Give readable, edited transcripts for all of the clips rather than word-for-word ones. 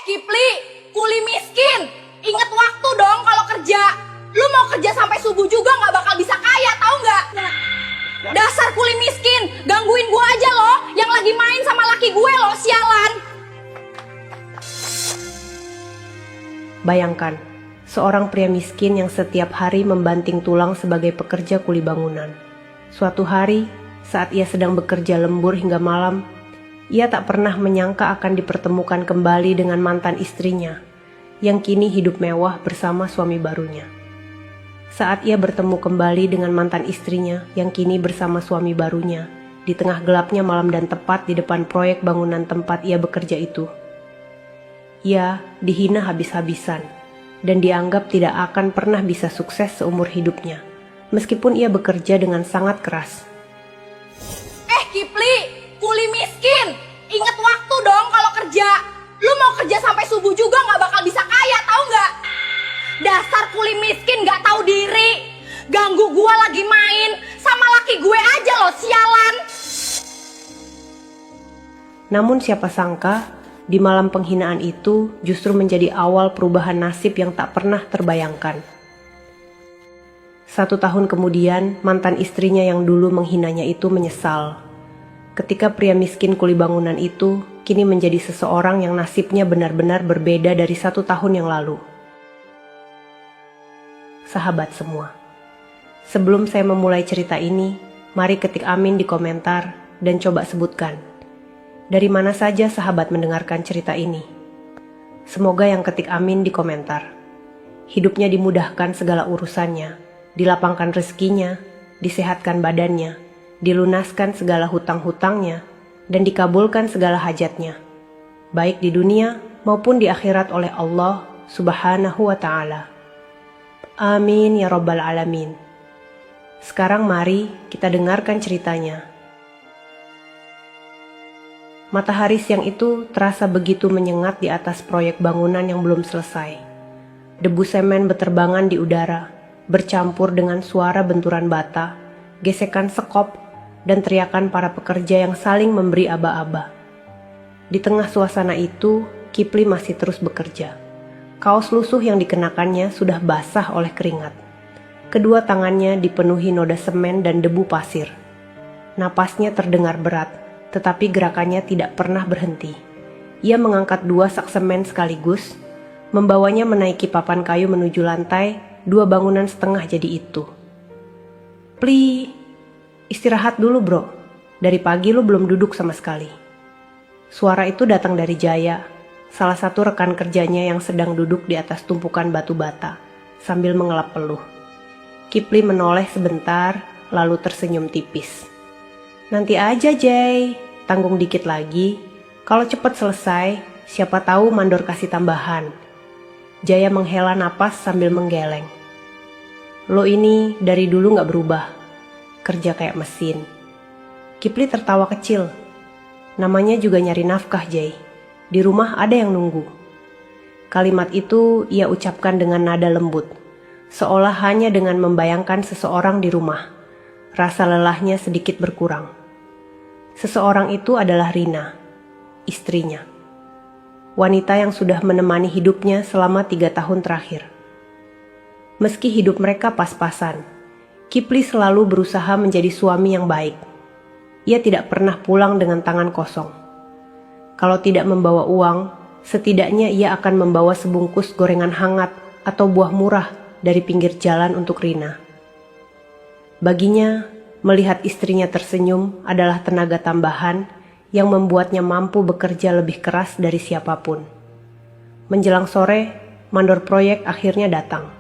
Kipli, kuli miskin. Ingat waktu dong kalau kerja. Lu mau kerja sampai subuh juga gak bakal bisa kaya, tahu nggak? Dasar kuli miskin, gangguin gua aja loh, yang lagi main sama laki gue loh, sialan. Bayangkan, seorang pria miskin yang setiap hari membanting tulang sebagai pekerja kuli bangunan. Suatu hari, saat ia sedang bekerja lembur hingga malam, ia tak pernah menyangka akan dipertemukan kembali dengan mantan istrinya, yang kini hidup mewah bersama suami barunya. Saat ia bertemu kembali dengan mantan istrinya yang kini bersama suami barunya, di tengah gelapnya malam dan tepat di depan proyek bangunan tempat ia bekerja itu, ia dihina habis-habisan dan dianggap tidak akan pernah bisa sukses seumur hidupnya, meskipun ia bekerja dengan sangat keras. Kipli, kuli miskin. Ingat waktu dong kalau kerja. Lu mau kerja sampai subuh juga gak bakal bisa kaya, tahu nggak? Dasar kuli miskin gak tahu diri. Ganggu gua lagi main sama laki gue aja loh, sialan. Namun siapa sangka, di malam penghinaan itu justru menjadi awal perubahan nasib yang tak pernah terbayangkan. 1 tahun kemudian, mantan istrinya yang dulu menghinanya itu menyesal. Ketika pria miskin kuli bangunan itu kini menjadi seseorang yang nasibnya benar-benar berbeda dari 1 tahun yang lalu. Sahabat semua, sebelum saya memulai cerita ini, mari ketik amin di komentar dan coba sebutkan dari mana saja sahabat mendengarkan cerita ini. Semoga yang ketik amin di komentar hidupnya dimudahkan segala urusannya, dilapangkan rezekinya, disehatkan badannya, dilunaskan segala hutang-hutangnya, dan dikabulkan segala hajatnya, baik di dunia maupun di akhirat oleh Allah Subhanahu wa Ta'ala. Amin ya Rabbal Alamin. Sekarang mari kita dengarkan ceritanya. Matahari siang itu terasa begitu menyengat di atas proyek bangunan yang belum selesai. Debu semen beterbangan di udara, bercampur dengan suara benturan bata, gesekan sekop, dan teriakan para pekerja yang saling memberi aba-aba. Di tengah suasana itu, Kipli masih terus bekerja. Kaos lusuh yang dikenakannya sudah basah oleh keringat. Kedua tangannya dipenuhi noda semen dan debu pasir. Napasnya terdengar berat, tetapi gerakannya tidak pernah berhenti. Ia mengangkat 2 sak semen sekaligus, membawanya menaiki papan kayu menuju lantai 2 bangunan setengah jadi itu. Pli, istirahat dulu bro, dari pagi lu belum duduk sama sekali. Suara itu datang dari Jaya, salah satu rekan kerjanya yang sedang duduk di atas tumpukan batu bata, sambil mengelap peluh. Kipli menoleh sebentar, lalu tersenyum tipis. Nanti aja Jay, tanggung dikit lagi. Kalau cepat selesai, siapa tahu mandor kasih tambahan. Jaya menghela napas sambil menggeleng. Lo ini dari dulu gak berubah, kerja kayak mesin. Kipli tertawa kecil. Namanya juga nyari nafkah Jay. Di rumah ada yang nunggu. Kalimat itu ia ucapkan dengan nada lembut, seolah hanya dengan membayangkan seseorang di rumah, rasa lelahnya sedikit berkurang. Seseorang itu adalah Rina, istrinya. Wanita yang sudah menemani hidupnya selama 3 tahun terakhir. Meski hidup mereka pas-pasan, Kipli selalu berusaha menjadi suami yang baik. Ia tidak pernah pulang dengan tangan kosong. Kalau tidak membawa uang, setidaknya ia akan membawa sebungkus gorengan hangat atau buah murah dari pinggir jalan untuk Rina. Baginya, melihat istrinya tersenyum adalah tenaga tambahan yang membuatnya mampu bekerja lebih keras dari siapapun. Menjelang sore, mandor proyek akhirnya datang.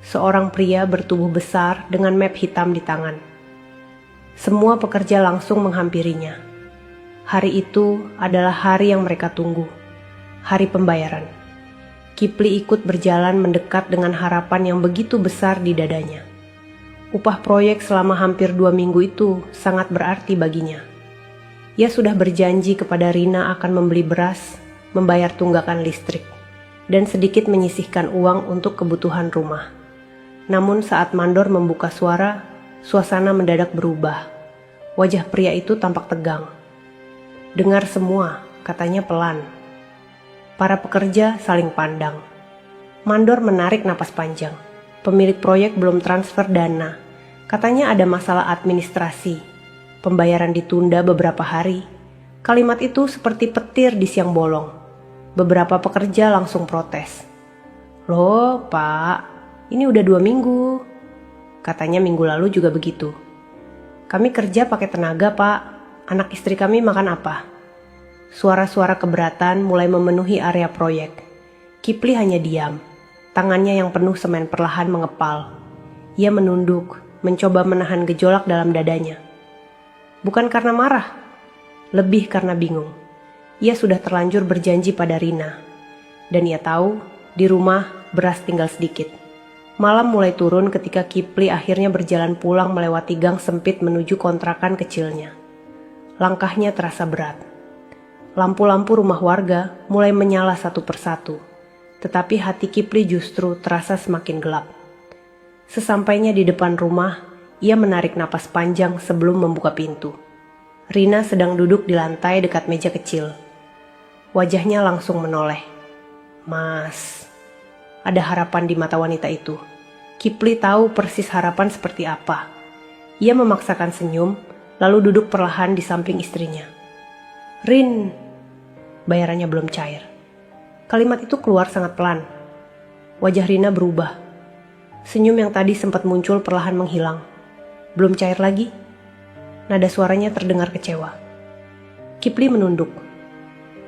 Seorang pria bertubuh besar dengan map hitam di tangan. Semua pekerja langsung menghampirinya. Hari itu adalah hari yang mereka tunggu, hari pembayaran. Kipli ikut berjalan mendekat dengan harapan yang begitu besar di dadanya. Upah proyek selama hampir 2 minggu itu sangat berarti baginya. Ia sudah berjanji kepada Rina akan membeli beras, membayar tunggakan listrik, dan sedikit menyisihkan uang untuk kebutuhan rumah. Namun saat mandor membuka suasana mendadak berubah. Wajah pria itu tampak tegang. Dengar semua, katanya pelan. Para pekerja saling pandang. Mandor menarik napas panjang. Pemilik proyek belum transfer dana. Katanya ada masalah administrasi. Pembayaran ditunda beberapa hari. Kalimat itu seperti petir di siang bolong. Beberapa pekerja langsung protes. "Loh Pak, ini udah 2 minggu. Katanya minggu lalu juga begitu. Kami kerja pakai tenaga Pak. Anak istri kami makan apa?" Suara-suara keberatan mulai memenuhi area proyek. Kipli hanya diam. Tangannya yang penuh semen perlahan mengepal. Ia menunduk, mencoba menahan gejolak dalam dadanya. Bukan karena marah, lebih karena bingung. Ia sudah terlanjur berjanji pada Rina. Dan ia tahu, di rumah beras tinggal sedikit. Malam mulai turun ketika Kipli akhirnya berjalan pulang melewati gang sempit menuju kontrakan kecilnya. Langkahnya terasa berat. Lampu-lampu rumah warga mulai menyala satu persatu, tetapi hati Kipli justru terasa semakin gelap. Sesampainya di depan rumah, ia menarik napas panjang sebelum membuka pintu. Rina sedang duduk di lantai dekat meja kecil. Wajahnya langsung menoleh. "Mas." Ada harapan di mata wanita itu. Kipli tahu persis harapan seperti apa. Ia memaksakan senyum, lalu duduk perlahan di samping istrinya. "Rin." Bayarannya belum cair. Kalimat itu keluar sangat pelan. Wajah Rina berubah. Senyum yang tadi sempat muncul perlahan menghilang. "Belum cair lagi?" Nada suaranya terdengar kecewa. Kipli menunduk.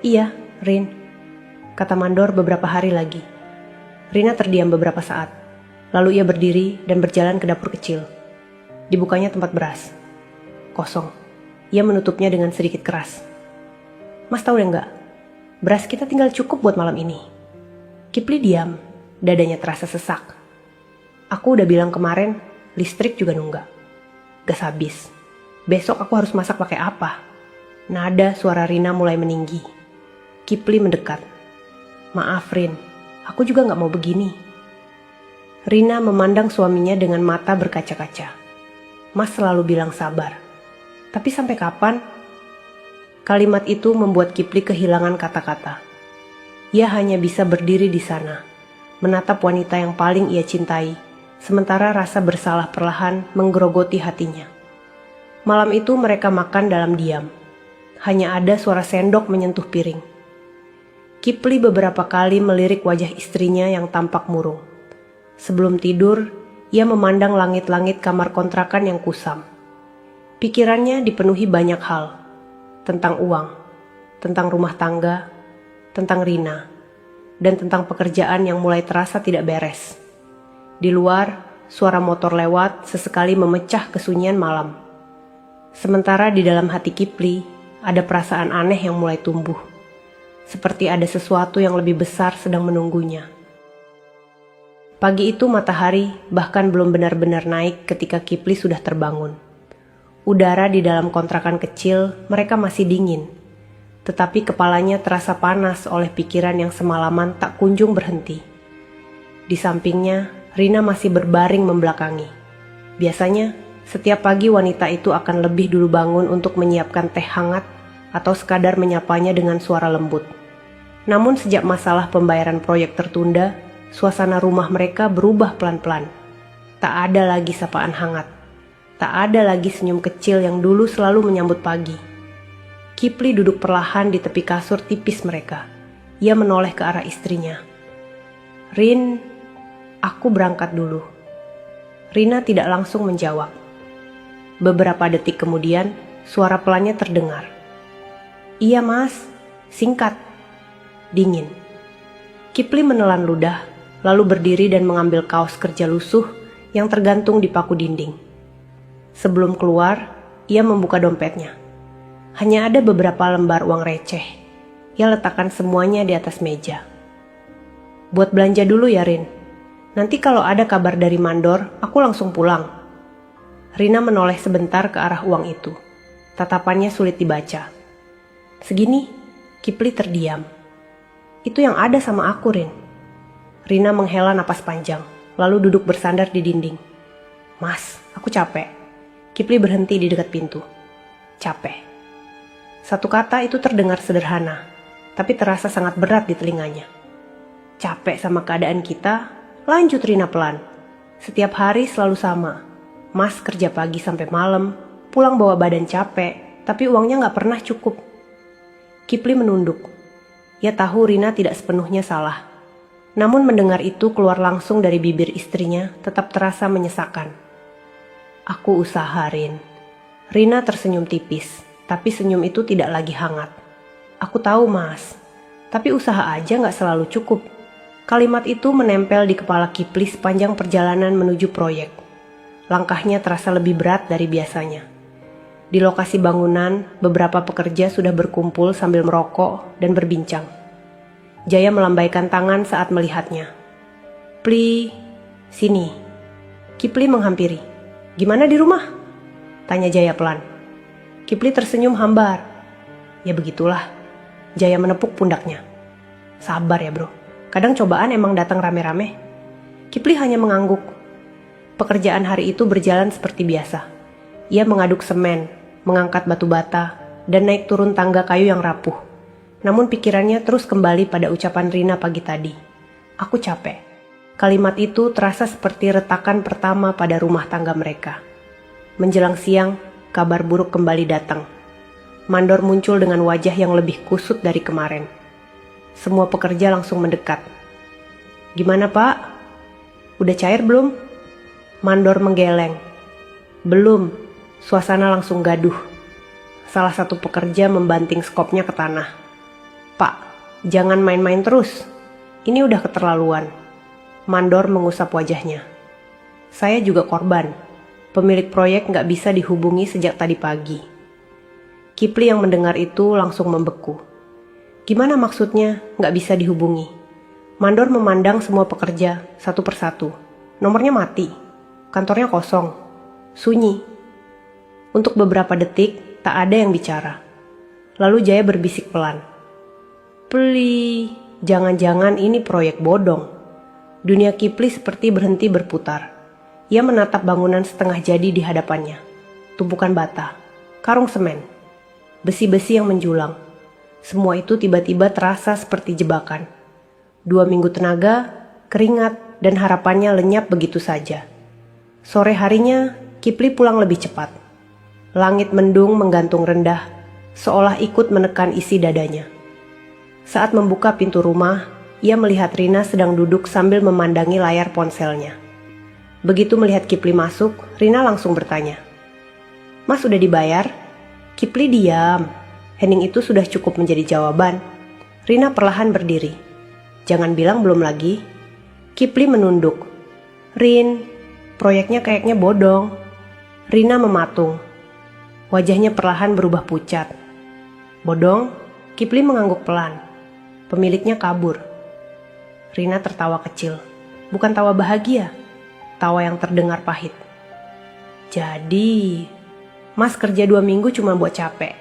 "Iya, Rin," kata Mandor beberapa hari lagi. Rina terdiam beberapa saat. Lalu ia berdiri dan berjalan ke dapur kecil. Dibukanya tempat beras. Kosong. Ia menutupnya dengan sedikit keras. "Mas tahu enggak? Beras kita tinggal cukup buat malam ini." Kipli diam, dadanya terasa sesak. "Aku udah bilang kemarin, listrik juga nunggak. Gas habis. Besok aku harus masak pakai apa?" Nada suara Rina mulai meninggi. Kipli mendekat. "Maaf Rin, aku juga gak mau begini." Rina memandang suaminya dengan mata berkaca-kaca. "Mas selalu bilang sabar. Tapi sampai kapan?" Kalimat itu membuat Kipli kehilangan kata-kata. Ia hanya bisa berdiri di sana, menatap wanita yang paling ia cintai, sementara rasa bersalah perlahan menggerogoti hatinya. Malam itu mereka makan dalam diam. Hanya ada suara sendok menyentuh piring. Kipli beberapa kali melirik wajah istrinya yang tampak murung. Sebelum tidur, ia memandang langit-langit kamar kontrakan yang kusam. Pikirannya dipenuhi banyak hal. Tentang uang, tentang rumah tangga, tentang Rina, dan tentang pekerjaan yang mulai terasa tidak beres. Di luar, suara motor lewat sesekali memecah kesunyian malam. Sementara di dalam hati Kipli, ada perasaan aneh yang mulai tumbuh. Seperti ada sesuatu yang lebih besar sedang menunggunya. Pagi itu matahari bahkan belum benar-benar naik ketika Kipli sudah terbangun. Udara di dalam kontrakan kecil mereka masih dingin, tetapi kepalanya terasa panas oleh pikiran yang semalaman tak kunjung berhenti. Di sampingnya, Rina masih berbaring membelakangi. Biasanya, setiap pagi wanita itu akan lebih dulu bangun untuk menyiapkan teh hangat atau sekadar menyapanya dengan suara lembut. Namun sejak masalah pembayaran proyek tertunda, suasana rumah mereka berubah pelan-pelan. Tak ada lagi sapaan hangat. Tak ada lagi senyum kecil yang dulu selalu menyambut pagi. Kipli duduk perlahan di tepi kasur tipis mereka. Ia menoleh ke arah istrinya. "Rin, aku berangkat dulu." Rina tidak langsung menjawab. Beberapa detik kemudian, suara pelannya terdengar. "Iya mas, singkat." Dingin. Kipli menelan ludah, lalu berdiri dan mengambil kaos kerja lusuh yang tergantung di paku dinding. Sebelum keluar, ia membuka dompetnya. Hanya ada beberapa lembar uang receh. Ia letakkan semuanya di atas meja. "Buat belanja dulu ya Rin. Nanti kalau ada kabar dari Mandor, aku langsung pulang." Rina menoleh sebentar ke arah uang itu. Tatapannya sulit dibaca. "Segini?" Kipli terdiam. "Itu yang ada sama aku, Rin." Rina menghela napas panjang, lalu duduk bersandar di dinding. "Mas, aku capek." Kipli berhenti di dekat pintu. "Capek." Satu kata itu terdengar sederhana, tapi terasa sangat berat di telinganya. Capek sama keadaan kita, lanjut Rina pelan. Setiap hari selalu sama. Mas kerja pagi sampai malam, pulang bawa badan capek, tapi uangnya gak pernah cukup. Kipli menunduk. Ia tahu Rina tidak sepenuhnya salah. Namun mendengar itu keluar langsung dari bibir istrinya tetap terasa menyesakan. Aku usaha, Rin. Rina tersenyum tipis, tapi senyum itu tidak lagi hangat. Aku tahu, Mas. Tapi usaha aja gak selalu cukup. Kalimat itu menempel di kepala Kipli sepanjang perjalanan menuju proyek. Langkahnya terasa lebih berat dari biasanya. Di lokasi bangunan, beberapa pekerja sudah berkumpul sambil merokok dan berbincang. Jaya melambaikan tangan saat melihatnya. Pli, sini. Kipli menghampiri. Gimana di rumah? Tanya Jaya pelan. Kipli tersenyum hambar. Ya begitulah. Jaya menepuk pundaknya. Sabar ya bro. Kadang cobaan emang datang rame-rame. Kipli hanya mengangguk. Pekerjaan hari itu berjalan seperti biasa. Ia mengaduk semen, mengangkat batu bata, dan naik turun tangga kayu yang rapuh. Namun pikirannya terus kembali pada ucapan Rina pagi tadi. Aku capek. Kalimat itu terasa seperti retakan pertama pada rumah tangga mereka. Menjelang siang, kabar buruk kembali datang. Mandor muncul dengan wajah yang lebih kusut dari kemarin. Semua pekerja langsung mendekat. Gimana Pak? Udah cair belum? Mandor menggeleng. Belum. Suasana langsung gaduh. Salah satu pekerja membanting skopnya ke tanah. Pak, jangan main-main terus. Ini udah keterlaluan. Mandor mengusap wajahnya. Saya juga korban. Pemilik proyek gak bisa dihubungi sejak tadi pagi. Kipli yang mendengar itu langsung membeku. Gimana maksudnya gak bisa dihubungi? Mandor memandang semua pekerja satu persatu. Nomornya mati. Kantornya kosong. Sunyi. Untuk beberapa detik tak ada yang bicara. Lalu Jaya berbisik pelan. Pli, jangan-jangan ini proyek bodong. Dunia Kipli seperti berhenti berputar. Ia menatap bangunan setengah jadi di hadapannya. Tumpukan bata, karung semen, besi-besi yang menjulang. Semua itu tiba-tiba terasa seperti jebakan. 2 minggu tenaga, keringat, dan harapannya lenyap begitu saja. Sore harinya, Kipli pulang lebih cepat. Langit mendung menggantung rendah, seolah ikut menekan isi dadanya. Saat membuka pintu rumah, ia melihat Rina sedang duduk sambil memandangi layar ponselnya. Begitu melihat Kipli masuk, Rina langsung bertanya. Mas udah dibayar? Kipli diam. Hening itu sudah cukup menjadi jawaban. Rina perlahan berdiri. Jangan bilang belum lagi. Kipli menunduk. Rin, proyeknya kayaknya bodong. Rina mematung. Wajahnya perlahan berubah pucat. Bodong? Kipli mengangguk pelan. Pemiliknya kabur. Rina tertawa kecil. Bukan tawa bahagia. Tawa yang terdengar pahit. Jadi, Mas kerja 2 minggu cuma buat capek.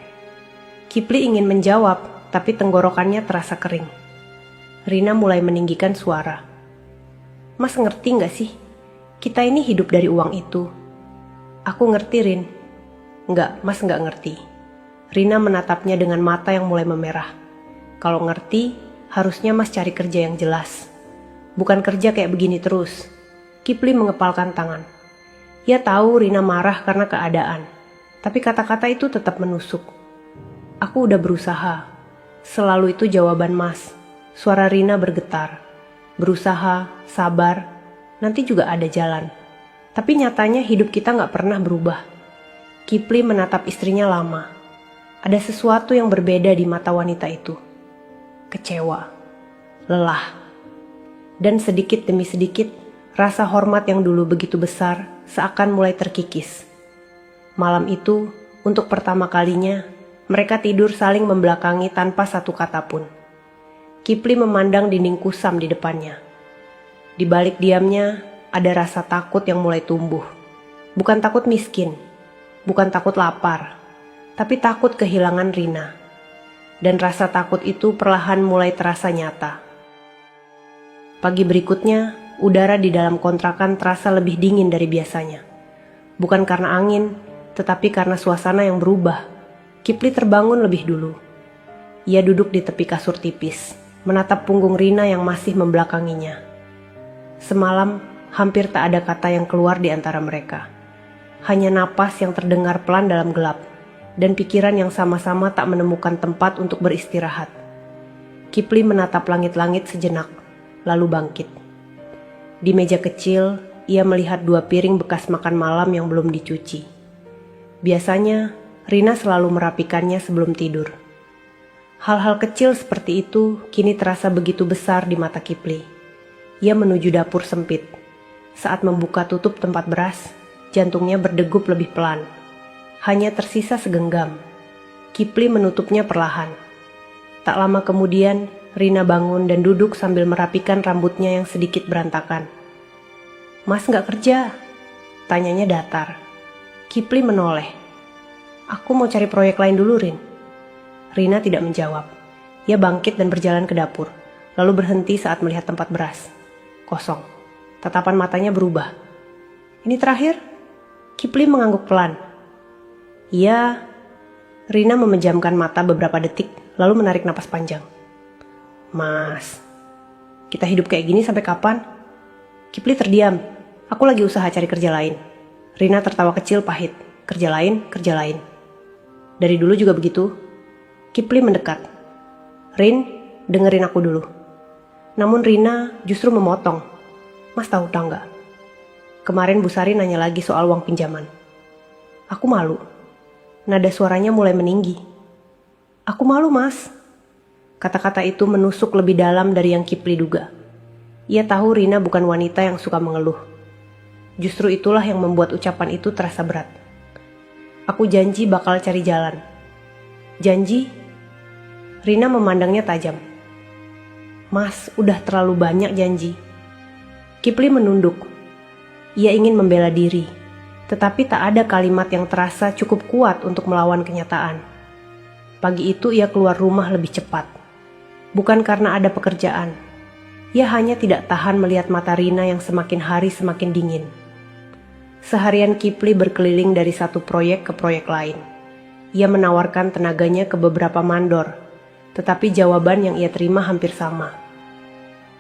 Kipli ingin menjawab, tapi tenggorokannya terasa kering. Rina mulai meninggikan suara. Mas ngerti gak sih? Kita ini hidup dari uang itu. Aku ngerti, Rin. Enggak, Mas enggak ngerti. Rina menatapnya dengan mata yang mulai memerah. Kalau ngerti, harusnya Mas cari kerja yang jelas. Bukan kerja kayak begini terus. Kipli mengepalkan tangan. Ia tahu Rina marah karena keadaan. Tapi kata-kata itu tetap menusuk. Aku udah berusaha. Selalu itu jawaban Mas. Suara Rina bergetar. Berusaha, sabar, nanti juga ada jalan. Tapi nyatanya hidup kita gak pernah berubah. Kipli menatap istrinya lama. Ada sesuatu yang berbeda di mata wanita itu. Kecewa, lelah, dan sedikit demi sedikit rasa hormat yang dulu begitu besar seakan mulai terkikis. Malam itu, untuk pertama kalinya, mereka tidur saling membelakangi tanpa satu kata pun. Kipli memandang dinding kusam di depannya. Di balik diamnya, ada rasa takut yang mulai tumbuh. Bukan takut miskin, bukan takut lapar, tapi takut kehilangan Rina. Dan rasa takut itu perlahan mulai terasa nyata. Pagi berikutnya, udara di dalam kontrakan terasa lebih dingin dari biasanya. Bukan karena angin, tetapi karena suasana yang berubah. Kipli terbangun lebih dulu. Ia duduk di tepi kasur tipis, menatap punggung Rina yang masih membelakanginya. Semalam, hampir tak ada kata yang keluar di antara mereka. Hanya napas yang terdengar pelan dalam gelap, dan pikiran yang sama-sama tak menemukan tempat untuk beristirahat. Kipli menatap langit-langit sejenak, lalu bangkit. Di meja kecil, ia melihat 2 piring bekas makan malam yang belum dicuci. Biasanya, Rina selalu merapikannya sebelum tidur. Hal-hal kecil seperti itu kini terasa begitu besar di mata Kipli. Ia menuju dapur sempit. Saat membuka tutup tempat beras, jantungnya berdegup lebih pelan. Hanya tersisa segenggam. Kipli menutupnya perlahan. Tak lama kemudian, Rina bangun dan duduk sambil merapikan rambutnya yang sedikit berantakan. "Mas nggak kerja?" tanyanya datar. Kipli menoleh. "Aku mau cari proyek lain dulu, Rin." Rina tidak menjawab. Ia bangkit dan berjalan ke dapur, lalu berhenti saat melihat tempat beras. Kosong. Tatapan matanya berubah. "Ini terakhir?" Kipli mengangguk pelan. "Iya." Rina memejamkan mata beberapa detik, lalu menarik napas panjang. "Mas, kita hidup kayak gini sampai kapan?" Kipli terdiam. "Aku lagi usaha cari kerja lain." Rina tertawa kecil pahit. "Kerja lain, kerja lain." "Dari dulu juga begitu?" Kipli mendekat. "Rin, dengerin aku dulu." Namun Rina justru memotong. "Mas tahu nggak? Kemarin Bu Sari nanya lagi soal uang pinjaman." Aku malu. Nada suaranya mulai meninggi. "Aku malu, Mas." Kata-kata itu menusuk lebih dalam dari yang Kipli duga. Ia tahu Rina bukan wanita yang suka mengeluh. Justru itulah yang membuat ucapan itu terasa berat. "Aku janji bakal cari jalan." "Janji?" Rina memandangnya tajam. "Mas, udah terlalu banyak janji." Kipli menunduk. Ia ingin membela diri, tetapi tak ada kalimat yang terasa cukup kuat untuk melawan kenyataan. Pagi itu ia keluar rumah lebih cepat. Bukan karena ada pekerjaan. Ia hanya tidak tahan melihat mata Rina yang semakin hari semakin dingin. Seharian Kipli berkeliling dari satu proyek ke proyek lain. Ia menawarkan tenaganya ke beberapa mandor, tetapi jawaban yang ia terima hampir sama.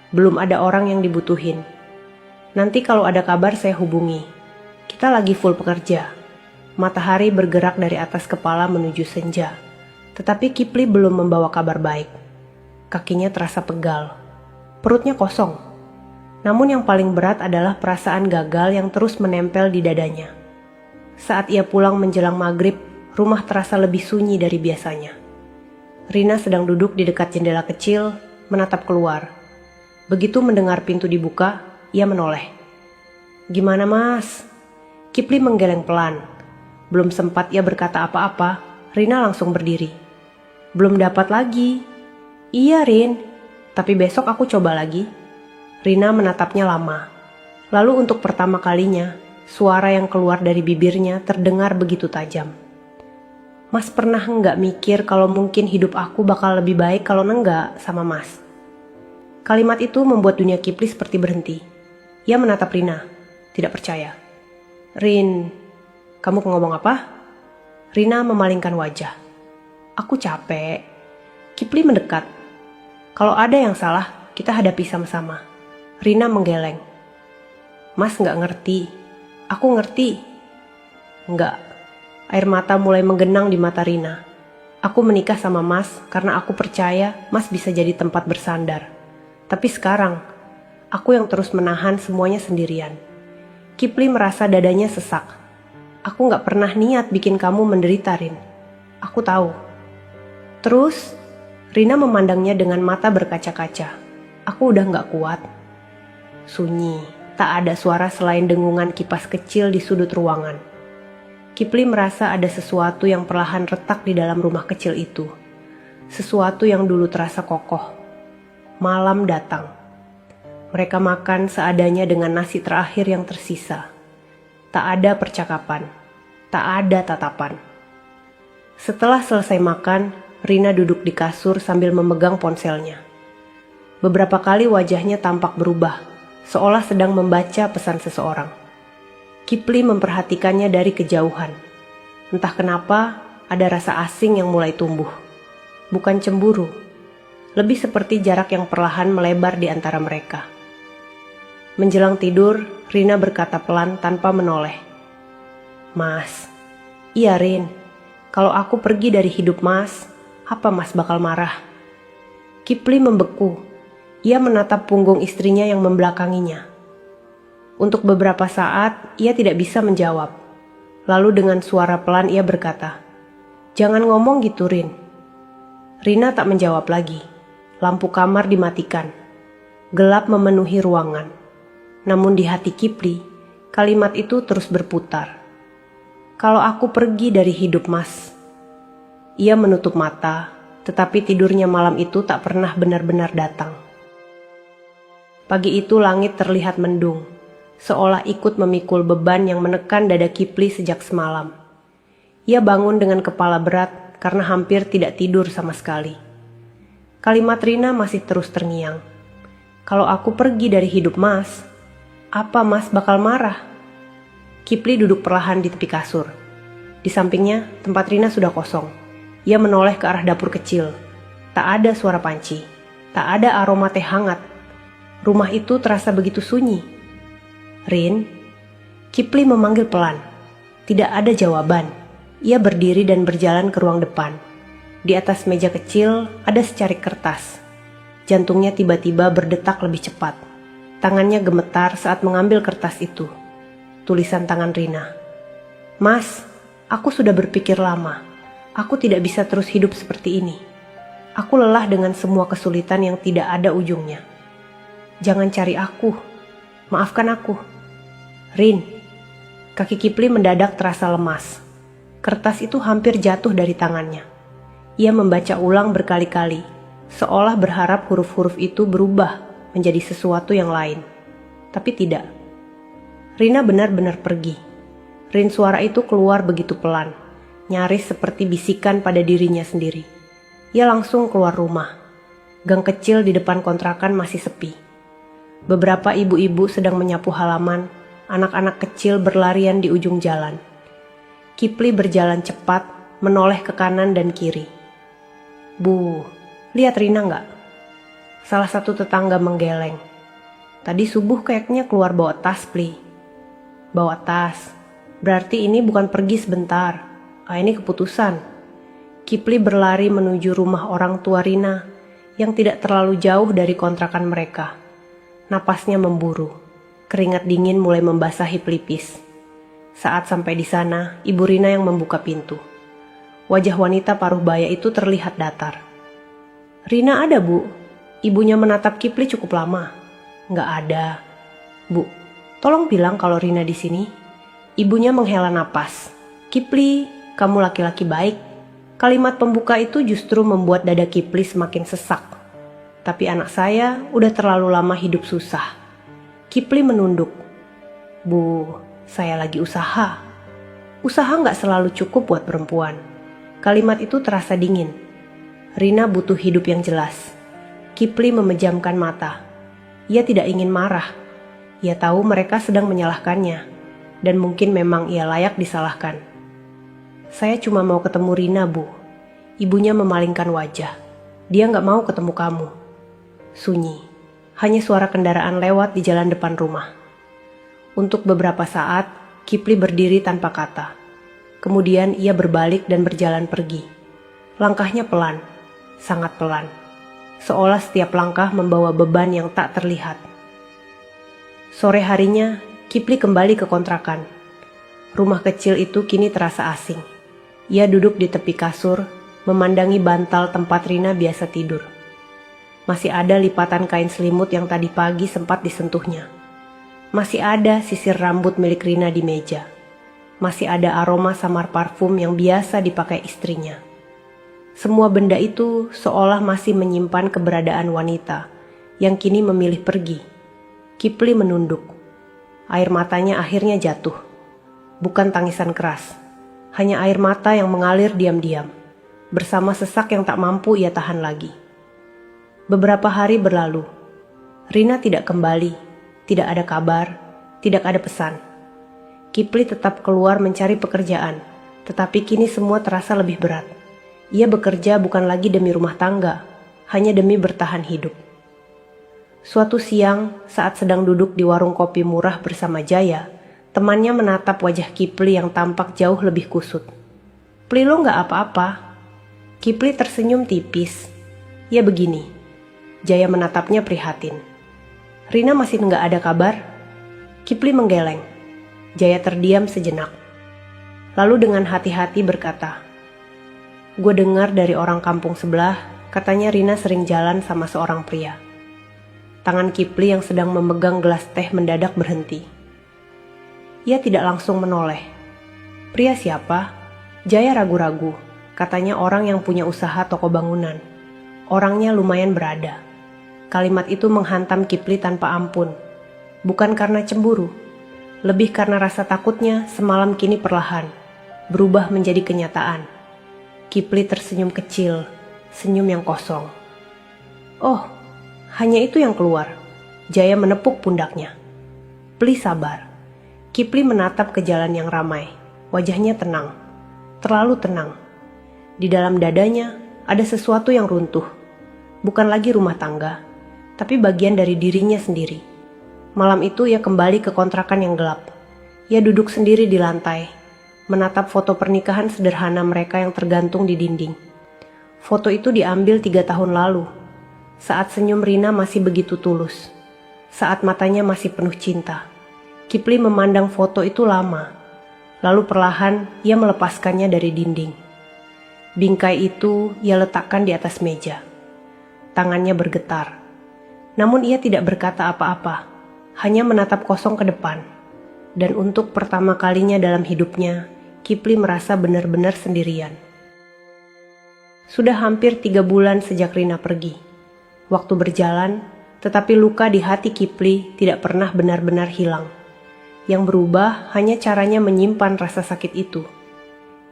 "Belum ada orang yang dibutuhin. Nanti kalau ada kabar saya hubungi. Kita lagi full pekerja." Matahari bergerak dari atas kepala menuju senja, tetapi Kipli belum membawa kabar baik. Kakinya terasa pegal. Perutnya kosong. Namun yang paling berat adalah perasaan gagal yang terus menempel di dadanya. Saat ia pulang menjelang maghrib, rumah terasa lebih sunyi dari biasanya. Rina sedang duduk di dekat jendela kecil, menatap keluar. Begitu mendengar pintu dibuka, ia menoleh. "Gimana, Mas?" Kipli menggeleng pelan. Belum sempat ia berkata apa-apa, Rina langsung berdiri. "Belum dapat lagi." "Iya, Rin, tapi besok aku coba lagi." Rina menatapnya lama. Lalu untuk pertama kalinya, suara yang keluar dari bibirnya terdengar begitu tajam. "Mas pernah nggak mikir kalau mungkin hidup aku bakal lebih baik kalau nenggak sama Mas?" Kalimat itu membuat dunia Kipli seperti berhenti. Ia menatap Rina, tidak percaya. "Rin, kamu ngomong apa?" Rina memalingkan wajah. "Aku capek." Kipli mendekat. "Kalau ada yang salah, kita hadapi sama-sama." Rina menggeleng. "Mas nggak ngerti." "Aku ngerti." "Nggak." Air mata mulai menggenang di mata Rina. "Aku menikah sama Mas karena aku percaya Mas bisa jadi tempat bersandar. Tapi sekarang, aku yang terus menahan semuanya sendirian." Kipli merasa dadanya sesak. "Aku gak pernah niat bikin kamu menderita, Rin. Aku tahu." "Terus?" Rina memandangnya dengan mata berkaca-kaca. "Aku udah gak kuat." Sunyi, tak ada suara selain dengungan kipas kecil di sudut ruangan. Kipli merasa ada sesuatu yang perlahan retak di dalam rumah kecil itu. Sesuatu yang dulu terasa kokoh. Malam datang. Mereka makan seadanya dengan nasi terakhir yang tersisa. Tak ada percakapan. Tak ada tatapan. Setelah selesai makan, Rina duduk di kasur sambil memegang ponselnya. Beberapa kali wajahnya tampak berubah, seolah sedang membaca pesan seseorang. Kipli memperhatikannya dari kejauhan. Entah kenapa, ada rasa asing yang mulai tumbuh. bukan cemburu, lebih seperti jarak yang perlahan melebar di antara mereka. Menjelang tidur, Rina berkata pelan tanpa menoleh. Mas, iya Rin, kalau aku pergi dari hidup Mas, apa Mas bakal marah? Kipli membeku. Ia menatap punggung istrinya yang membelakanginya. Untuk beberapa saat, ia tidak bisa menjawab. Lalu dengan suara pelan ia berkata, "Jangan ngomong gitu, Rin." Rina tak menjawab lagi. Lampu kamar dimatikan. Gelap memenuhi ruangan. Namun di hati Kipli, kalimat itu terus berputar. "Kalau aku pergi dari hidup Mas." Ia menutup mata, tetapi tidurnya malam itu tak pernah benar-benar datang. Pagi itu langit terlihat mendung, seolah ikut memikul beban yang menekan dada Kipli sejak semalam. Ia bangun dengan kepala berat karena hampir tidak tidur sama sekali. Kalimat Rina masih terus terngiang. "Kalau aku pergi dari hidup Mas, apa Mas bakal marah?" Kipli duduk perlahan di tepi kasur. Di sampingnya, tempat Rina sudah kosong. Ia menoleh ke arah dapur kecil. Tak ada suara panci. Tak ada aroma teh hangat. Rumah itu terasa begitu sunyi. "Rin?" Kipli memanggil pelan. Tidak ada jawaban. Ia berdiri dan berjalan ke ruang depan. Di atas meja kecil ada secarik kertas. Jantungnya tiba-tiba berdetak lebih cepat. Tangannya gemetar saat mengambil kertas itu. Tulisan tangan Rina. "Mas, aku sudah berpikir lama. Aku tidak bisa terus hidup seperti ini. Aku lelah dengan semua kesulitan yang tidak ada ujungnya. Jangan cari aku. Maafkan aku. Rin." Kaki Kipli mendadak terasa lemas. Kertas itu hampir jatuh dari tangannya. Ia membaca ulang berkali-kali, seolah berharap huruf-huruf itu berubah menjadi sesuatu yang lain. Tapi tidak. Rina benar-benar pergi. Rin, suara itu keluar begitu pelan, nyaris seperti bisikan pada dirinya sendiri. Ia langsung keluar rumah. Gang kecil di depan kontrakan masih sepi. Beberapa ibu-ibu sedang menyapu halaman, anak-anak kecil berlarian di ujung jalan. Kipli berjalan cepat, menoleh ke kanan dan kiri. "Bu, lihat Rina nggak?" Salah satu tetangga menggeleng. "Tadi subuh kayaknya keluar bawa tas, Pli." "Bawa tas? Berarti ini bukan pergi sebentar. Ini keputusan." Kipli berlari menuju rumah orang tua Rina yang tidak terlalu jauh dari kontrakan mereka. Napasnya memburu. Keringat dingin mulai membasahi pelipis. Saat sampai di sana, Ibu Rina yang membuka pintu. Wajah wanita paruh baya itu terlihat datar. "Rina ada, Bu." Ibunya menatap Kipli cukup lama. "Nggak ada." "Bu, tolong bilang kalau Rina di sini." Ibunya menghela napas. "Kipli, kamu laki-laki baik." Kalimat pembuka itu justru membuat dada Kipli semakin sesak. "Tapi anak saya udah terlalu lama hidup susah." Kipli menunduk. "Bu, saya lagi usaha." Usaha nggak selalu cukup buat perempuan. Kalimat itu terasa dingin. Rina butuh hidup yang jelas. Kipli memejamkan mata. Ia tidak ingin marah. Ia tahu mereka sedang menyalahkannya, dan mungkin memang ia layak disalahkan. "Saya cuma mau ketemu Rina, Bu." Ibunya memalingkan wajah. "Dia nggak mau ketemu kamu." Sunyi. Hanya suara kendaraan lewat di jalan depan rumah. Untuk beberapa saat, Kipli berdiri tanpa kata. Kemudian ia berbalik dan berjalan pergi. Langkahnya pelan, sangat pelan. Seolah setiap langkah membawa beban yang tak terlihat. Sore harinya, Kipli kembali ke kontrakan. Rumah kecil itu kini terasa asing. Ia duduk di tepi kasur, memandangi bantal tempat Rina biasa tidur. Masih ada lipatan kain selimut yang tadi pagi sempat disentuhnya. Masih ada sisir rambut milik Rina di meja. Masih ada aroma samar parfum yang biasa dipakai istrinya. Semua benda itu seolah masih menyimpan keberadaan wanita yang kini memilih pergi. Kipli menunduk. Air matanya akhirnya jatuh. Bukan tangisan keras, hanya air mata yang mengalir diam-diam, bersama sesak yang tak mampu ia tahan lagi. Beberapa hari berlalu. Rina tidak kembali, tidak ada kabar, tidak ada pesan. Kipli tetap keluar mencari pekerjaan, tetapi kini semua terasa lebih berat. Ia bekerja bukan lagi demi rumah tangga, hanya demi bertahan hidup. Suatu siang, saat sedang duduk di warung kopi murah bersama Jaya, temannya menatap wajah Kipli yang tampak jauh lebih kusut. "Pli, lo nggak apa-apa?" Kipli tersenyum tipis. "Ya begini." Jaya menatapnya prihatin. "Rina masih nggak ada kabar?" Kipli menggeleng. Jaya terdiam sejenak. Lalu dengan hati-hati berkata, "Gue dengar dari orang kampung sebelah, katanya Rina sering jalan sama seorang pria." Tangan Kipli yang sedang memegang gelas teh mendadak berhenti. Ia tidak langsung menoleh. "Pria siapa?" Jaya ragu-ragu. Katanya orang yang punya usaha toko bangunan. Orangnya lumayan berada. Kalimat itu menghantam Kipli tanpa ampun. Bukan karena cemburu, lebih karena rasa takutnya semalam kini perlahan berubah menjadi kenyataan. Kipli tersenyum kecil, senyum yang kosong. "Oh, hanya itu yang keluar." Jaya menepuk pundaknya. "Pli, sabar." Kipli menatap ke jalan yang ramai. Wajahnya tenang, terlalu tenang. Di dalam dadanya ada sesuatu yang runtuh. Bukan lagi rumah tangga, tapi bagian dari dirinya sendiri. Malam itu ia kembali ke kontrakan yang gelap. Ia duduk sendiri di lantai, menatap foto pernikahan sederhana mereka yang tergantung di dinding. Foto itu diambil 3 tahun lalu, saat senyum Rina masih begitu tulus, saat matanya masih penuh cinta. Kipli memandang foto itu lama, lalu perlahan ia melepaskannya dari dinding. Bingkai itu ia letakkan di atas meja. Tangannya bergetar. Namun ia tidak berkata apa-apa, hanya menatap kosong ke depan. Dan untuk pertama kalinya dalam hidupnya, Kipli merasa benar-benar sendirian. Sudah hampir 3 bulan sejak Rina pergi. Waktu berjalan, tetapi luka di hati Kipli tidak pernah benar-benar hilang. Yang berubah hanya caranya menyimpan rasa sakit itu.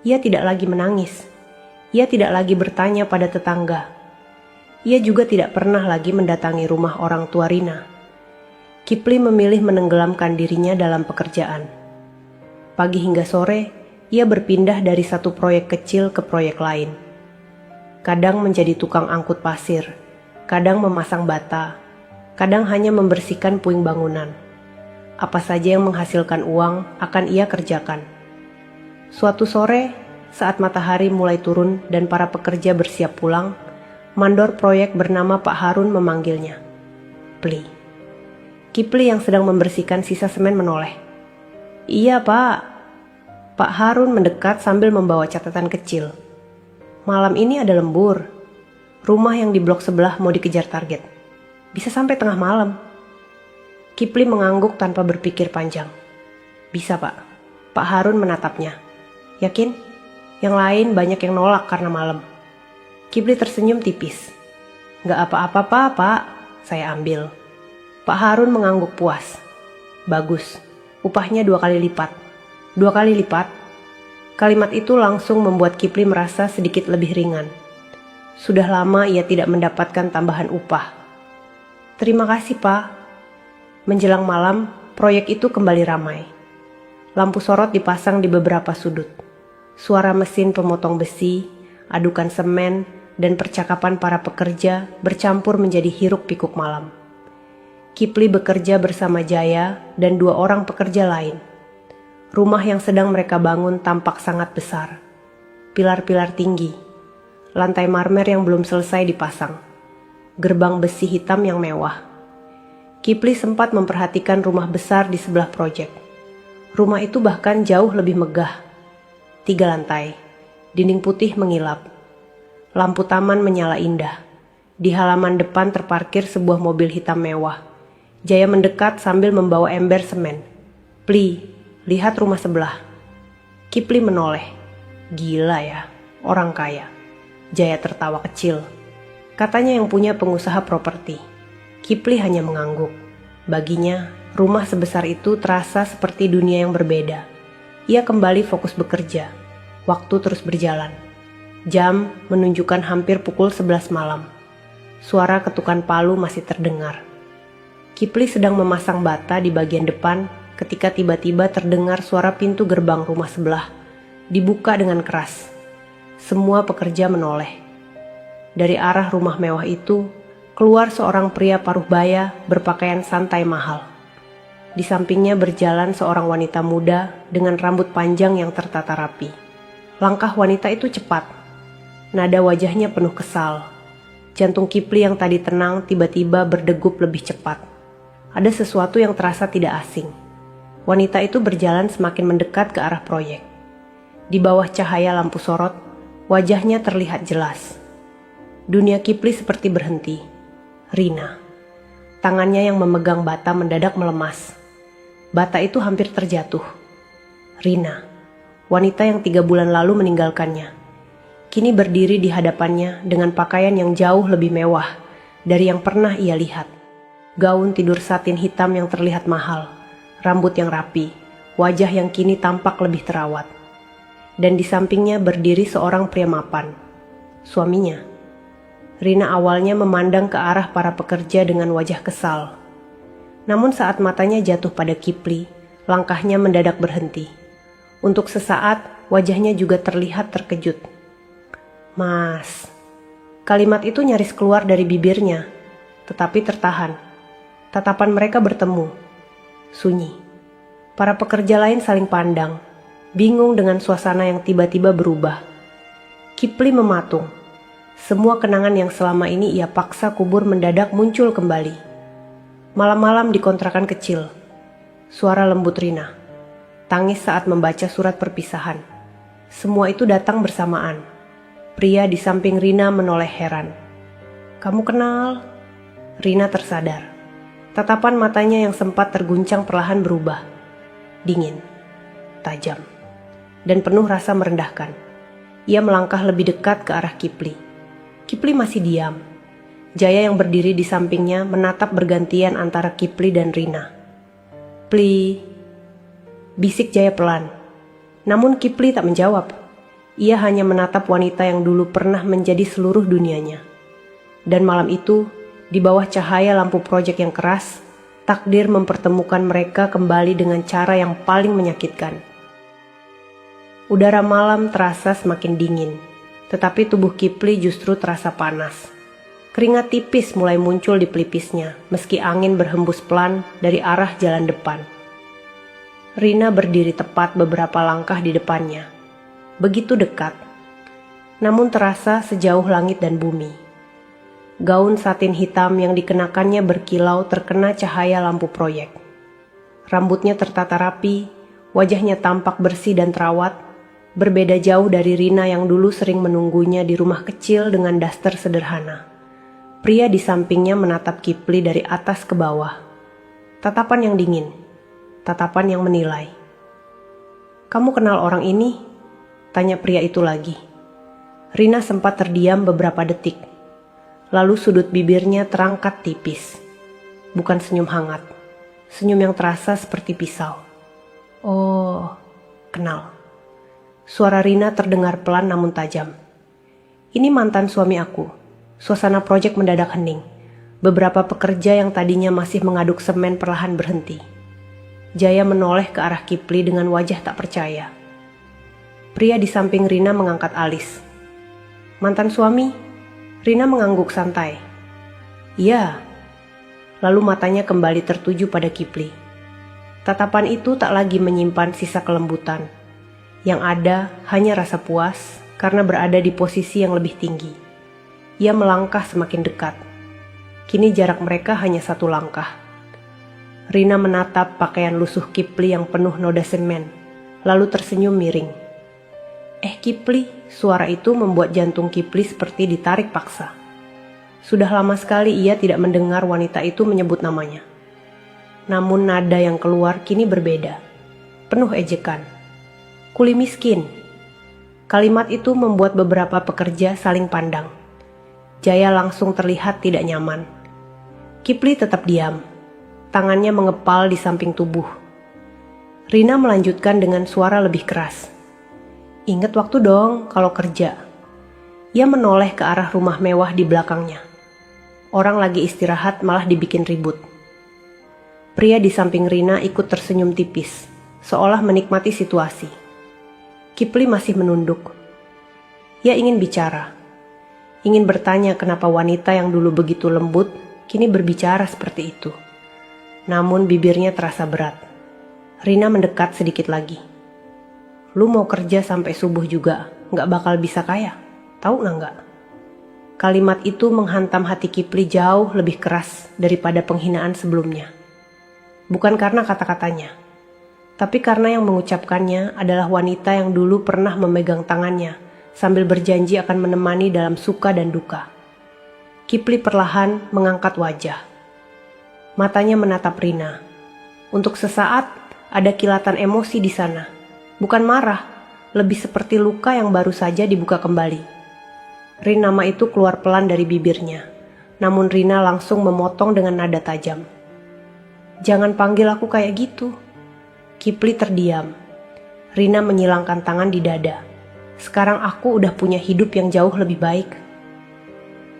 Ia tidak lagi menangis. Ia tidak lagi bertanya pada tetangga. Ia juga tidak pernah lagi mendatangi rumah orang tua Rina. Kipli memilih menenggelamkan dirinya dalam pekerjaan. Pagi hingga sore, ia berpindah dari satu proyek kecil ke proyek lain. Kadang menjadi tukang angkut pasir, kadang memasang bata, kadang hanya membersihkan puing bangunan. Apa saja yang menghasilkan uang akan ia kerjakan. Suatu sore, saat matahari mulai turun dan para pekerja bersiap pulang, mandor proyek bernama Pak Harun memanggilnya. "Pli." Kipli yang sedang membersihkan sisa semen menoleh. "Iya, Pak." Pak Harun mendekat sambil membawa catatan kecil. "Malam ini ada lembur. Rumah yang di blok sebelah mau dikejar target. Bisa sampai tengah malam." Kipli mengangguk tanpa berpikir panjang. "Bisa, Pak." Pak Harun menatapnya. "Yakin?" Yang lain banyak yang nolak karena malam. Kipli tersenyum tipis. "Gak apa-apa, Pak. Saya ambil." Pak Harun mengangguk puas. "Bagus. Upahnya 2 kali lipat." 2 kali lipat? Kalimat itu langsung membuat Kipli merasa sedikit lebih ringan. Sudah lama ia tidak mendapatkan tambahan upah. "Terima kasih, Pak." Menjelang malam, proyek itu kembali ramai. Lampu sorot dipasang di beberapa sudut. Suara mesin pemotong besi, adukan semen, dan percakapan para pekerja bercampur menjadi hiruk-pikuk malam. Kipli bekerja bersama Jaya dan 2 orang pekerja lain. Rumah yang sedang mereka bangun tampak sangat besar. Pilar-pilar tinggi, lantai marmer yang belum selesai dipasang, gerbang besi hitam yang mewah. Kipli sempat memperhatikan rumah besar di sebelah proyek. Rumah itu bahkan jauh lebih megah. 3 lantai, dinding putih mengilap. Lampu taman menyala indah. Di halaman depan terparkir sebuah mobil hitam mewah. Jaya mendekat sambil membawa ember semen. "Pli, lihat rumah sebelah." Kipli menoleh. "Gila ya, orang kaya." Jaya tertawa kecil. Katanya yang punya pengusaha properti. Kipli hanya mengangguk. Baginya, rumah sebesar itu terasa seperti dunia yang berbeda. Ia kembali fokus bekerja. Waktu terus berjalan. Jam menunjukkan hampir pukul 11 malam. Suara ketukan palu masih terdengar. Kipli sedang memasang bata di bagian depan ketika tiba-tiba terdengar suara pintu gerbang rumah sebelah dibuka dengan keras. Semua pekerja menoleh. Dari arah rumah mewah itu, keluar seorang pria paruh baya berpakaian santai mahal. Di sampingnya berjalan seorang wanita muda dengan rambut panjang yang tertata rapi. Langkah wanita itu cepat. Nada wajahnya penuh kesal. Jantung Kipli yang tadi tenang tiba-tiba berdegup lebih cepat. Ada sesuatu yang terasa tidak asing. Wanita itu berjalan semakin mendekat ke arah proyek. Di bawah cahaya lampu sorot, wajahnya terlihat jelas. Dunia Kipli seperti berhenti. Rina. Tangannya yang memegang bata mendadak melemas. Bata itu hampir terjatuh. Rina. Wanita yang 3 bulan lalu meninggalkannya. Kini berdiri di hadapannya dengan pakaian yang jauh lebih mewah dari yang pernah ia lihat. Gaun tidur satin hitam yang terlihat mahal, rambut yang rapi, wajah yang kini tampak lebih terawat. Dan di sampingnya berdiri seorang pria mapan, suaminya. Rina awalnya memandang ke arah para pekerja dengan wajah kesal. Namun saat matanya jatuh pada Kipli, langkahnya mendadak berhenti. Untuk sesaat, wajahnya juga terlihat terkejut. "Mas." Kalimat itu nyaris keluar dari bibirnya, tetapi tertahan. Tatapan mereka bertemu. Sunyi. Para pekerja lain saling pandang, bingung dengan suasana yang tiba-tiba berubah. Kipli mematung. Semua kenangan yang selama ini ia paksa kubur mendadak muncul kembali. Malam-malam di kontrakan kecil. Suara lembut Rina. Tangis saat membaca surat perpisahan. Semua itu datang bersamaan. Pria di samping Rina menoleh heran. "Kamu kenal?" Rina tersadar. Tatapan matanya yang sempat terguncang perlahan berubah. Dingin, tajam, dan penuh rasa merendahkan. Ia melangkah lebih dekat ke arah Kipli. Kipli masih diam. Jaya yang berdiri di sampingnya menatap bergantian antara Kipli dan Rina. "Pli," bisik Jaya pelan. Namun Kipli tak menjawab. Ia hanya menatap wanita yang dulu pernah menjadi seluruh dunianya. Dan malam itu, di bawah cahaya lampu proyek yang keras, takdir mempertemukan mereka kembali dengan cara yang paling menyakitkan. Udara malam terasa semakin dingin, tetapi tubuh Kipli justru terasa panas. Keringat tipis mulai muncul di pelipisnya, meski angin berhembus pelan dari arah jalan depan. Rina berdiri tepat beberapa langkah di depannya. Begitu dekat, namun terasa sejauh langit dan bumi. Gaun satin hitam yang dikenakannya berkilau terkena cahaya lampu proyek. Rambutnya tertata rapi, wajahnya tampak bersih dan terawat, berbeda jauh dari Rina yang dulu sering menunggunya di rumah kecil dengan daster sederhana. Pria di sampingnya menatap Kipli dari atas ke bawah. Tatapan yang dingin, tatapan yang menilai. "Kamu kenal orang ini?" tanya pria itu lagi. Rina sempat terdiam beberapa detik. Lalu sudut bibirnya terangkat tipis. Bukan senyum hangat, senyum yang terasa seperti pisau. "Oh, kenal." Suara Rina terdengar pelan namun tajam. "Ini mantan suami aku." Suasana proyek mendadak hening. Beberapa pekerja yang tadinya masih mengaduk semen perlahan berhenti. Jaya menoleh ke arah Kipli dengan wajah tak percaya. Pria di samping Rina mengangkat alis. "Mantan suami?" Rina mengangguk santai. "Iya." Lalu matanya kembali tertuju pada Kipli. Tatapan itu tak lagi menyimpan sisa kelembutan. Yang ada hanya rasa puas karena berada di posisi yang lebih tinggi. Ia melangkah semakin dekat. Kini jarak mereka hanya 1 langkah. Rina menatap pakaian lusuh Kipli yang penuh noda semen, lalu tersenyum miring. Kipli," suara itu membuat jantung Kipli seperti ditarik paksa. Sudah lama sekali ia tidak mendengar wanita itu menyebut namanya. Namun nada yang keluar kini berbeda, penuh ejekan. "Kuli miskin." Kalimat itu membuat beberapa pekerja saling pandang. Jaya langsung terlihat tidak nyaman. Kipli tetap diam, tangannya mengepal di samping tubuh. Rina melanjutkan dengan suara lebih keras. "Ingat waktu dong kalau kerja." Ia menoleh ke arah rumah mewah di belakangnya. Orang lagi istirahat malah dibikin ribut. Pria di samping Rina ikut tersenyum tipis, seolah menikmati situasi. Kipli masih menunduk. Ia ingin bicara. Ingin bertanya kenapa wanita yang dulu begitu lembut, kini berbicara seperti itu. Namun bibirnya terasa berat. Rina mendekat sedikit lagi. Lu mau kerja sampai subuh juga, gak bakal bisa kaya. Tahu nggak? Kalimat itu menghantam hati Kipli jauh lebih keras daripada penghinaan sebelumnya. Bukan karena kata-katanya, tapi karena yang mengucapkannya adalah wanita yang dulu pernah memegang tangannya sambil berjanji akan menemani dalam suka dan duka. Kipli perlahan mengangkat wajah. Matanya menatap Rina. Untuk sesaat ada kilatan emosi di sana. Bukan marah, lebih seperti luka yang baru saja dibuka kembali. Rin, nama itu keluar pelan dari bibirnya, namun Rina langsung memotong dengan nada tajam. Jangan panggil aku kayak gitu. Kipli terdiam. Rina menyilangkan tangan di dada. Sekarang aku udah punya hidup yang jauh lebih baik.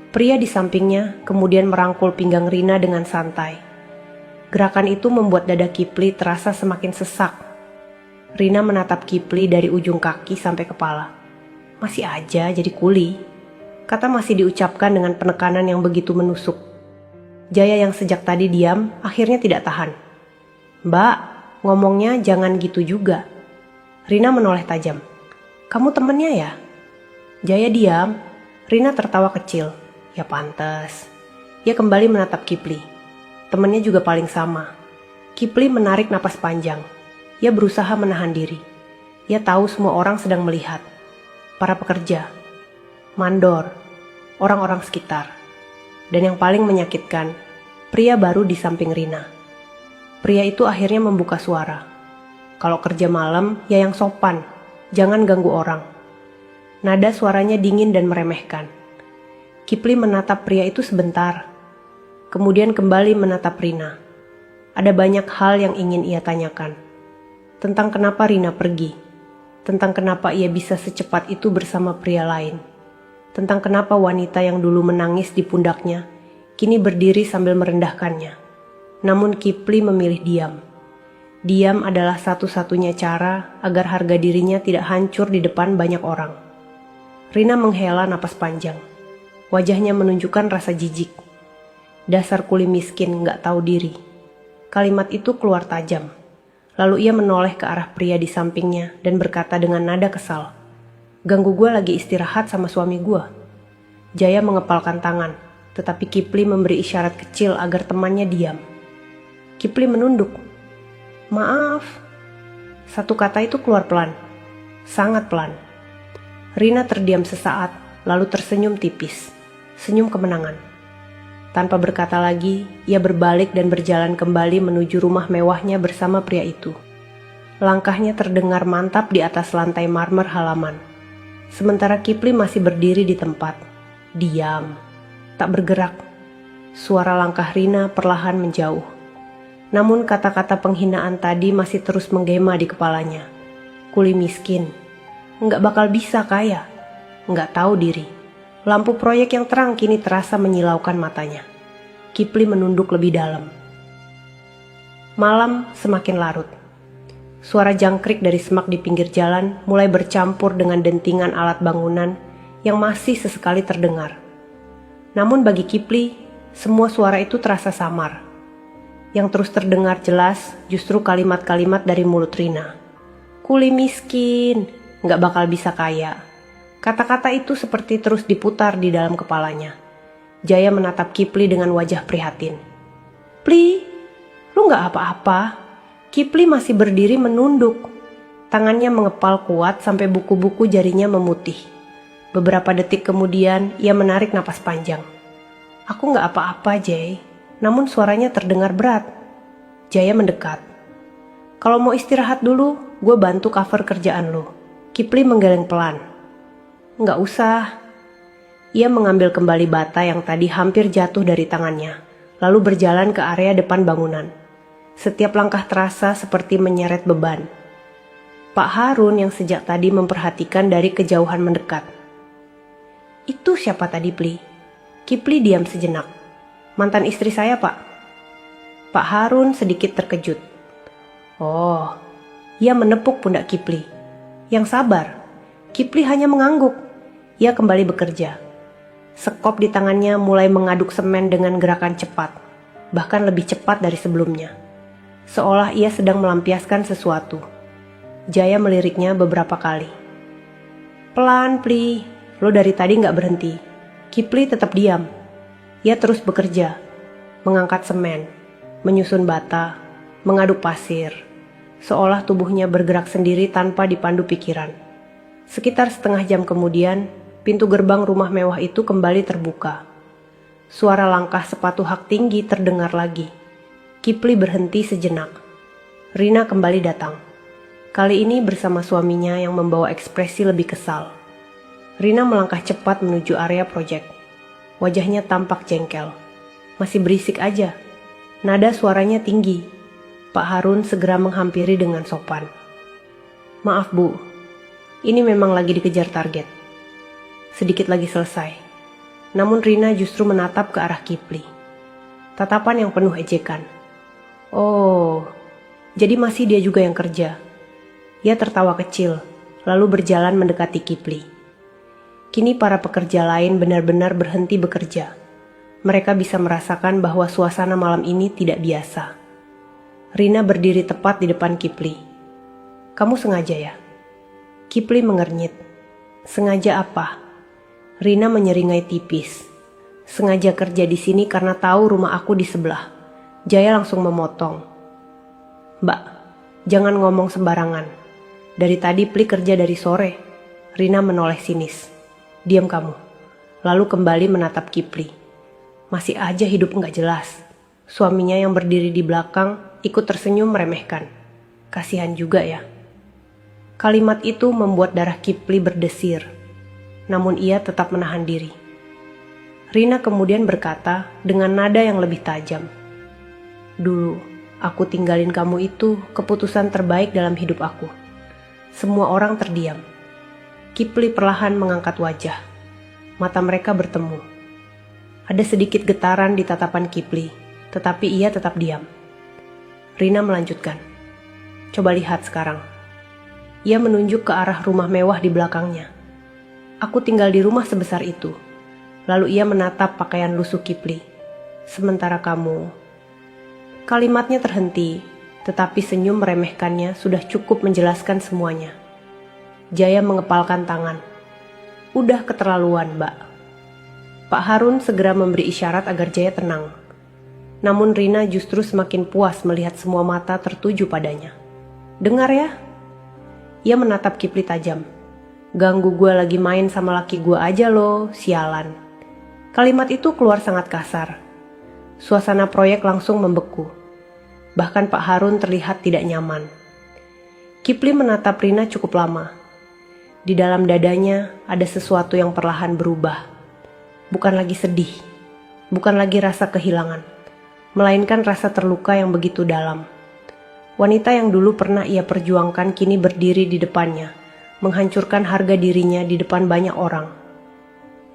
Pria di sampingnya kemudian merangkul pinggang Rina dengan santai. Gerakan itu membuat dada Kipli terasa semakin sesak. Rina menatap Kipli dari ujung kaki sampai kepala. Masih aja jadi kuli. Kata masih diucapkan dengan penekanan yang begitu menusuk. Jaya yang sejak tadi diam akhirnya tidak tahan. Mbak, ngomongnya jangan gitu juga. Rina menoleh tajam. Kamu temennya ya? Jaya diam. Rina tertawa kecil. Ya pantas. Ia kembali menatap Kipli. Temennya juga paling sama. Kipli menarik napas panjang. Ia berusaha menahan diri. Ia tahu semua orang sedang melihat. Para pekerja, mandor, orang-orang sekitar. Dan yang paling menyakitkan, pria baru di samping Rina. Pria itu akhirnya membuka suara. Kalau kerja malam, ya yang sopan, jangan ganggu orang. Nada suaranya dingin dan meremehkan. Kipli menatap pria itu sebentar, kemudian kembali menatap Rina. Ada banyak hal yang ingin ia tanyakan. Tentang kenapa Rina pergi, tentang kenapa ia bisa secepat itu bersama pria lain, tentang kenapa wanita yang dulu menangis di pundaknya kini berdiri sambil merendahkannya. Namun Kipli memilih diam. Diam adalah satu-satunya cara agar harga dirinya tidak hancur di depan banyak orang. Rina menghela napas panjang. Wajahnya menunjukkan rasa jijik. Dasar kuli miskin gak tahu diri. Kalimat itu keluar tajam. Lalu ia menoleh ke arah pria di sampingnya dan berkata dengan nada kesal. Ganggu gue lagi istirahat sama suami gue. Jaya mengepalkan tangan, tetapi Kipli memberi isyarat kecil agar temannya diam. Kipli menunduk. Maaf. Satu kata itu keluar pelan. Sangat pelan. Rina terdiam sesaat, lalu tersenyum tipis. Senyum kemenangan. Tanpa berkata lagi, ia berbalik dan berjalan kembali menuju rumah mewahnya bersama pria itu. Langkahnya terdengar mantap di atas lantai marmer halaman. Sementara Kipli masih berdiri di tempat. Diam. Tak bergerak. Suara langkah Rina perlahan menjauh. Namun kata-kata penghinaan tadi masih terus menggema di kepalanya. Kuli miskin. Nggak bakal bisa kaya. Nggak tahu diri. Lampu proyek yang terang kini terasa menyilaukan matanya. Kipli menunduk lebih dalam. Malam semakin larut. Suara jangkrik dari semak di pinggir jalan mulai bercampur dengan dentingan alat bangunan yang masih sesekali terdengar. Namun bagi Kipli, semua suara itu terasa samar. Yang terus terdengar jelas justru kalimat-kalimat dari mulut Rina. Kuli miskin, nggak bakal bisa kaya. Kata-kata itu seperti terus diputar di dalam kepalanya. Jaya menatap Kipli dengan wajah prihatin. Pli, lu nggak apa-apa? Kipli masih berdiri menunduk. Tangannya mengepal kuat sampai buku-buku jarinya memutih. Beberapa detik kemudian ia menarik napas panjang. Aku nggak apa-apa, Jay. Namun suaranya terdengar berat. Jaya mendekat. Kalau mau istirahat dulu, gue bantu cover kerjaan lu. Kipli menggeleng pelan. Nggak usah. Ia mengambil kembali bata yang tadi hampir jatuh dari tangannya, lalu berjalan ke area depan bangunan. Setiap langkah terasa seperti menyeret beban. Pak Harun yang sejak tadi memperhatikan dari kejauhan mendekat. Itu siapa tadi, Pli? Kipli diam sejenak. Mantan istri saya, Pak. Pak Harun sedikit terkejut. Oh, ia menepuk pundak Kipli. Yang sabar. Kipli hanya mengangguk. Ia kembali bekerja. Sekop di tangannya mulai mengaduk semen dengan gerakan cepat, bahkan lebih cepat dari sebelumnya. Seolah ia sedang melampiaskan sesuatu. Jaya meliriknya beberapa kali. Pelan, Pli. Lo dari tadi gak berhenti. Kipli tetap diam. Ia terus bekerja. Mengangkat semen, menyusun bata, mengaduk pasir. Seolah tubuhnya bergerak sendiri tanpa dipandu pikiran. Sekitar setengah jam kemudian, pintu gerbang rumah mewah itu kembali terbuka. Suara langkah sepatu hak tinggi terdengar lagi. Kipli berhenti sejenak. Rina kembali datang. Kali ini bersama suaminya yang membawa ekspresi lebih kesal. Rina melangkah cepat menuju area proyek. Wajahnya tampak jengkel. Masih berisik aja. Nada suaranya tinggi. Pak Harun segera menghampiri dengan sopan. Maaf Bu, ini memang lagi dikejar target. Sedikit lagi selesai. Namun Rina justru menatap ke arah Kipli. Tatapan yang penuh ejekan. Oh, jadi masih dia juga yang kerja. Ia tertawa kecil, lalu berjalan mendekati Kipli. Kini para pekerja lain benar-benar berhenti bekerja. Mereka bisa merasakan bahwa suasana malam ini tidak biasa. Rina berdiri tepat di depan Kipli. Kamu sengaja ya? Kipli mengernyit. Sengaja apa? Rina menyeringai tipis. Sengaja kerja di sini karena tahu rumah aku di sebelah. Jaya langsung memotong. Mbak, jangan ngomong sembarangan. Dari tadi Pli kerja dari sore. Rina menoleh sinis. Diam kamu. Lalu kembali menatap Kipli. Masih aja hidup nggak jelas. Suaminya yang berdiri di belakang ikut tersenyum meremehkan. Kasihan juga ya. Kalimat itu membuat darah Kipli berdesir. Namun ia tetap menahan diri. Rina kemudian berkata dengan nada yang lebih tajam. Dulu, aku tinggalin kamu itu keputusan terbaik dalam hidup aku. Semua orang terdiam. Kipli perlahan mengangkat wajah. Mata mereka bertemu. Ada sedikit getaran di tatapan Kipli, tetapi ia tetap diam. Rina melanjutkan. Coba lihat sekarang. Ia menunjuk ke arah rumah mewah di belakangnya. Aku tinggal di rumah sebesar itu. Lalu ia menatap pakaian lusuh Kipli. Sementara kamu... Kalimatnya terhenti, tetapi senyum meremehkannya sudah cukup menjelaskan semuanya. Jaya mengepalkan tangan. Udah keterlaluan, Mbak. Pak Harun segera memberi isyarat agar Jaya tenang. Namun Rina justru semakin puas melihat semua mata tertuju padanya. Dengar ya? Ia menatap Kipli tajam. Ganggu gue lagi main sama laki gue aja loh, sialan. Kalimat itu keluar sangat kasar. Suasana proyek langsung membeku. Bahkan Pak Harun terlihat tidak nyaman. Kipli menatap Rina cukup lama. Di dalam dadanya ada sesuatu yang perlahan berubah. Bukan lagi sedih, bukan lagi rasa kehilangan, melainkan rasa terluka yang begitu dalam. Wanita yang dulu pernah ia perjuangkan kini berdiri di depannya, menghancurkan harga dirinya di depan banyak orang.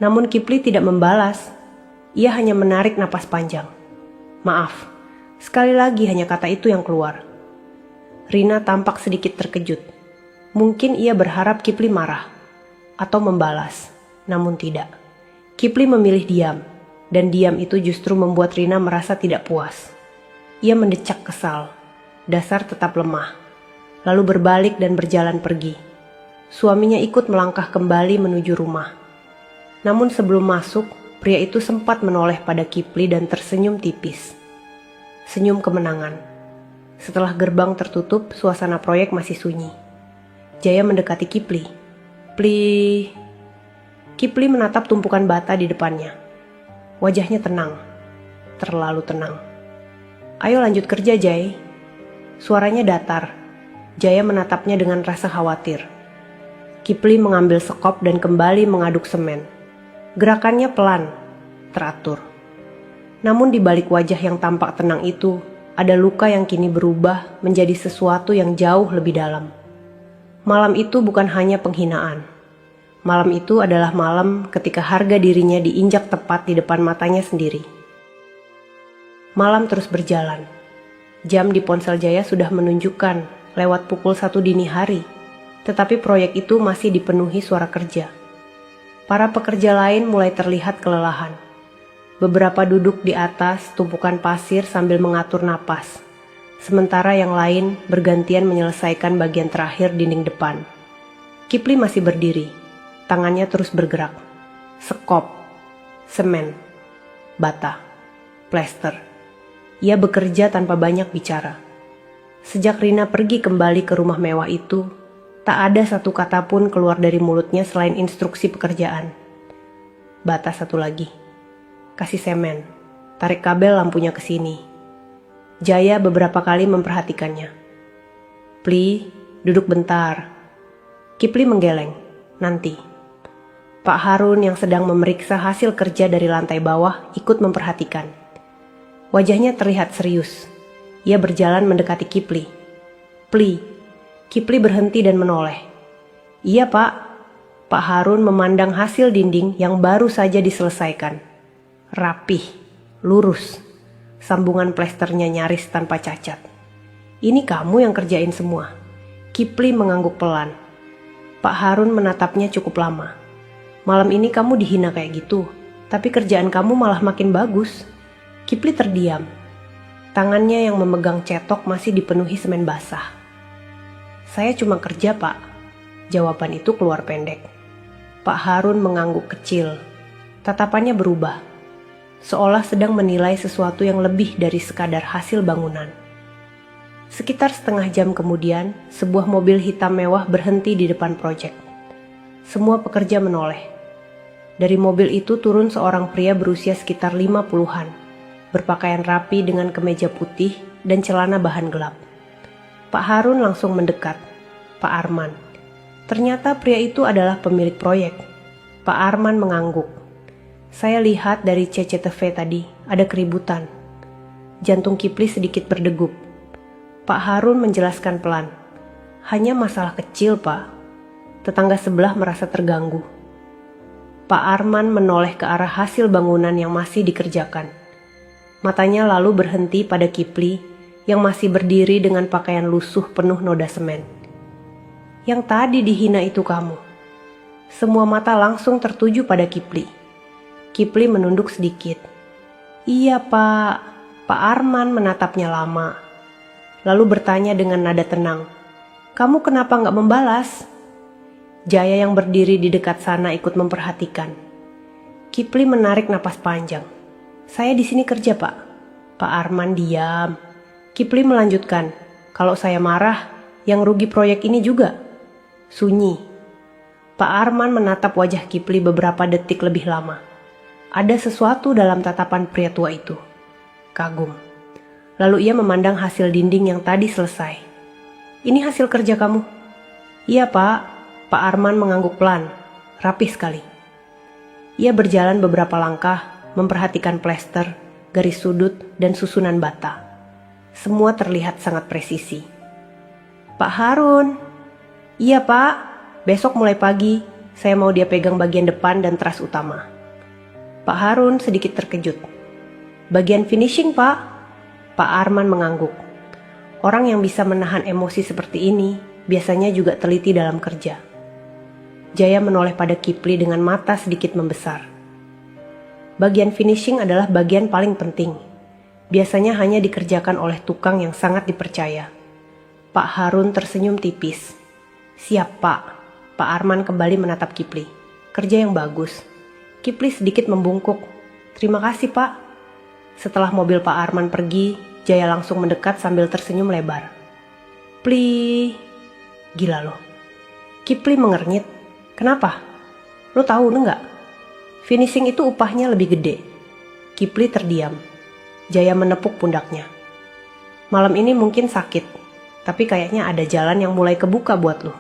Namun Kipli tidak membalas, ia hanya menarik napas panjang. Maaf, sekali lagi hanya kata itu yang keluar. Rina tampak sedikit terkejut. Mungkin ia berharap Kipli marah atau membalas, namun tidak. Kipli memilih diam, dan diam itu justru membuat Rina merasa tidak puas. Ia mendecak kesal, dasar tetap lemah, lalu berbalik dan berjalan pergi. Suaminya ikut melangkah kembali menuju rumah. Namun sebelum masuk, pria itu sempat menoleh pada Kipli dan tersenyum tipis. Senyum kemenangan. Setelah gerbang tertutup, suasana proyek masih sunyi. Jaya mendekati Kipli. Kipli menatap tumpukan bata di depannya. Wajahnya tenang. Terlalu tenang. Ayo lanjut kerja, Jay. Suaranya datar. Jaya menatapnya dengan rasa khawatir. Kipli mengambil sekop dan kembali mengaduk semen. Gerakannya pelan, teratur. Namun di balik wajah yang tampak tenang itu, ada luka yang kini berubah menjadi sesuatu yang jauh lebih dalam. Malam itu bukan hanya penghinaan. Malam itu adalah malam ketika harga dirinya diinjak tepat di depan matanya sendiri. Malam terus berjalan. Jam di ponsel Jaya sudah menunjukkan lewat pukul 1 dini hari, tetapi proyek itu masih dipenuhi suara kerja. Para pekerja lain mulai terlihat kelelahan. Beberapa duduk di atas tumpukan pasir sambil mengatur napas, sementara yang lain bergantian menyelesaikan bagian terakhir dinding depan. Kipli masih berdiri, tangannya terus bergerak. Sekop, semen, bata, plester. Ia bekerja tanpa banyak bicara. Sejak Rina pergi kembali ke rumah mewah itu, tak ada satu kata pun keluar dari mulutnya selain instruksi pekerjaan. Bata satu lagi. Kasih semen. Tarik kabel lampunya ke sini. Jaya beberapa kali memperhatikannya. Pli, duduk bentar. Kipli menggeleng. Nanti. Pak Harun yang sedang memeriksa hasil kerja dari lantai bawah ikut memperhatikan. Wajahnya terlihat serius. Ia berjalan mendekati Kipli. Pli. Kipli berhenti dan menoleh. Iya pak. Pak Harun memandang hasil dinding yang baru saja diselesaikan. Rapih, lurus. Sambungan plesternya nyaris tanpa cacat. Ini kamu yang kerjain semua. Kipli mengangguk pelan. Pak Harun menatapnya cukup lama. Malam ini kamu dihina kayak gitu, tapi kerjaan kamu malah makin bagus. Kipli terdiam. Tangannya yang memegang cetok masih dipenuhi semen basah. Saya cuma kerja pak. Jawaban itu keluar pendek. Pak Harun mengangguk kecil. Tatapannya berubah. Seolah sedang menilai sesuatu yang lebih dari sekadar hasil bangunan. Sekitar setengah jam kemudian, sebuah mobil hitam mewah berhenti di depan proyek. Semua pekerja menoleh. Dari mobil itu turun seorang pria berusia sekitar 50-an, berpakaian rapi dengan kemeja putih dan celana bahan gelap. Pak Harun langsung mendekat. Pak Arman. Ternyata pria itu adalah pemilik proyek. Pak Arman mengangguk. Saya lihat dari CCTV tadi ada keributan. Jantung Kipli sedikit berdegup. Pak Harun menjelaskan pelan. Hanya masalah kecil, Pak. Tetangga sebelah merasa terganggu. Pak Arman menoleh ke arah hasil bangunan yang masih dikerjakan. Matanya lalu berhenti pada Kipli yang masih berdiri dengan pakaian lusuh penuh noda semen. Yang tadi dihina itu kamu. Semua mata langsung tertuju pada Kipli. Kipli menunduk sedikit. Iya pak. Pak Arman menatapnya lama. Lalu bertanya dengan nada tenang. Kamu kenapa gak membalas? Jaya yang berdiri di dekat sana ikut memperhatikan. Kipli menarik napas panjang. Saya di sini kerja pak. Pak Arman diam. Kipli melanjutkan, kalau saya marah, yang rugi proyek ini juga. Sunyi. Pak Arman menatap wajah Kipli beberapa detik lebih lama. Ada sesuatu dalam tatapan pria tua itu. Kagum. Lalu ia memandang hasil dinding yang tadi selesai. Ini hasil kerja kamu? Iya pak. Pak Arman mengangguk pelan. Rapih sekali. Ia berjalan beberapa langkah, memperhatikan plester, garis sudut, dan susunan bata. Semua terlihat sangat presisi. Pak Harun. Iya pak, besok mulai pagi saya mau dia pegang bagian depan dan teras utama. Pak Harun sedikit terkejut. Bagian finishing pak? Pak Arman mengangguk. Orang yang bisa menahan emosi seperti ini biasanya juga teliti dalam kerja. Jaya menoleh pada Kipli dengan mata sedikit membesar. Bagian finishing adalah bagian paling penting. Biasanya hanya dikerjakan oleh tukang yang sangat dipercaya. Pak Harun tersenyum tipis. Siap pak. Pak Arman kembali menatap Kipli. Kerja yang bagus. Kipli sedikit membungkuk. Terima kasih pak. Setelah mobil Pak Arman pergi, Jaya langsung mendekat sambil tersenyum lebar. Pli. Gila loh. Kipli mengernyit. Kenapa? Lo tahu enggak? Finishing itu upahnya lebih gede. Kipli terdiam. Jaya menepuk pundaknya. Malam ini mungkin sakit, tapi kayaknya ada jalan yang mulai kebuka buat lo.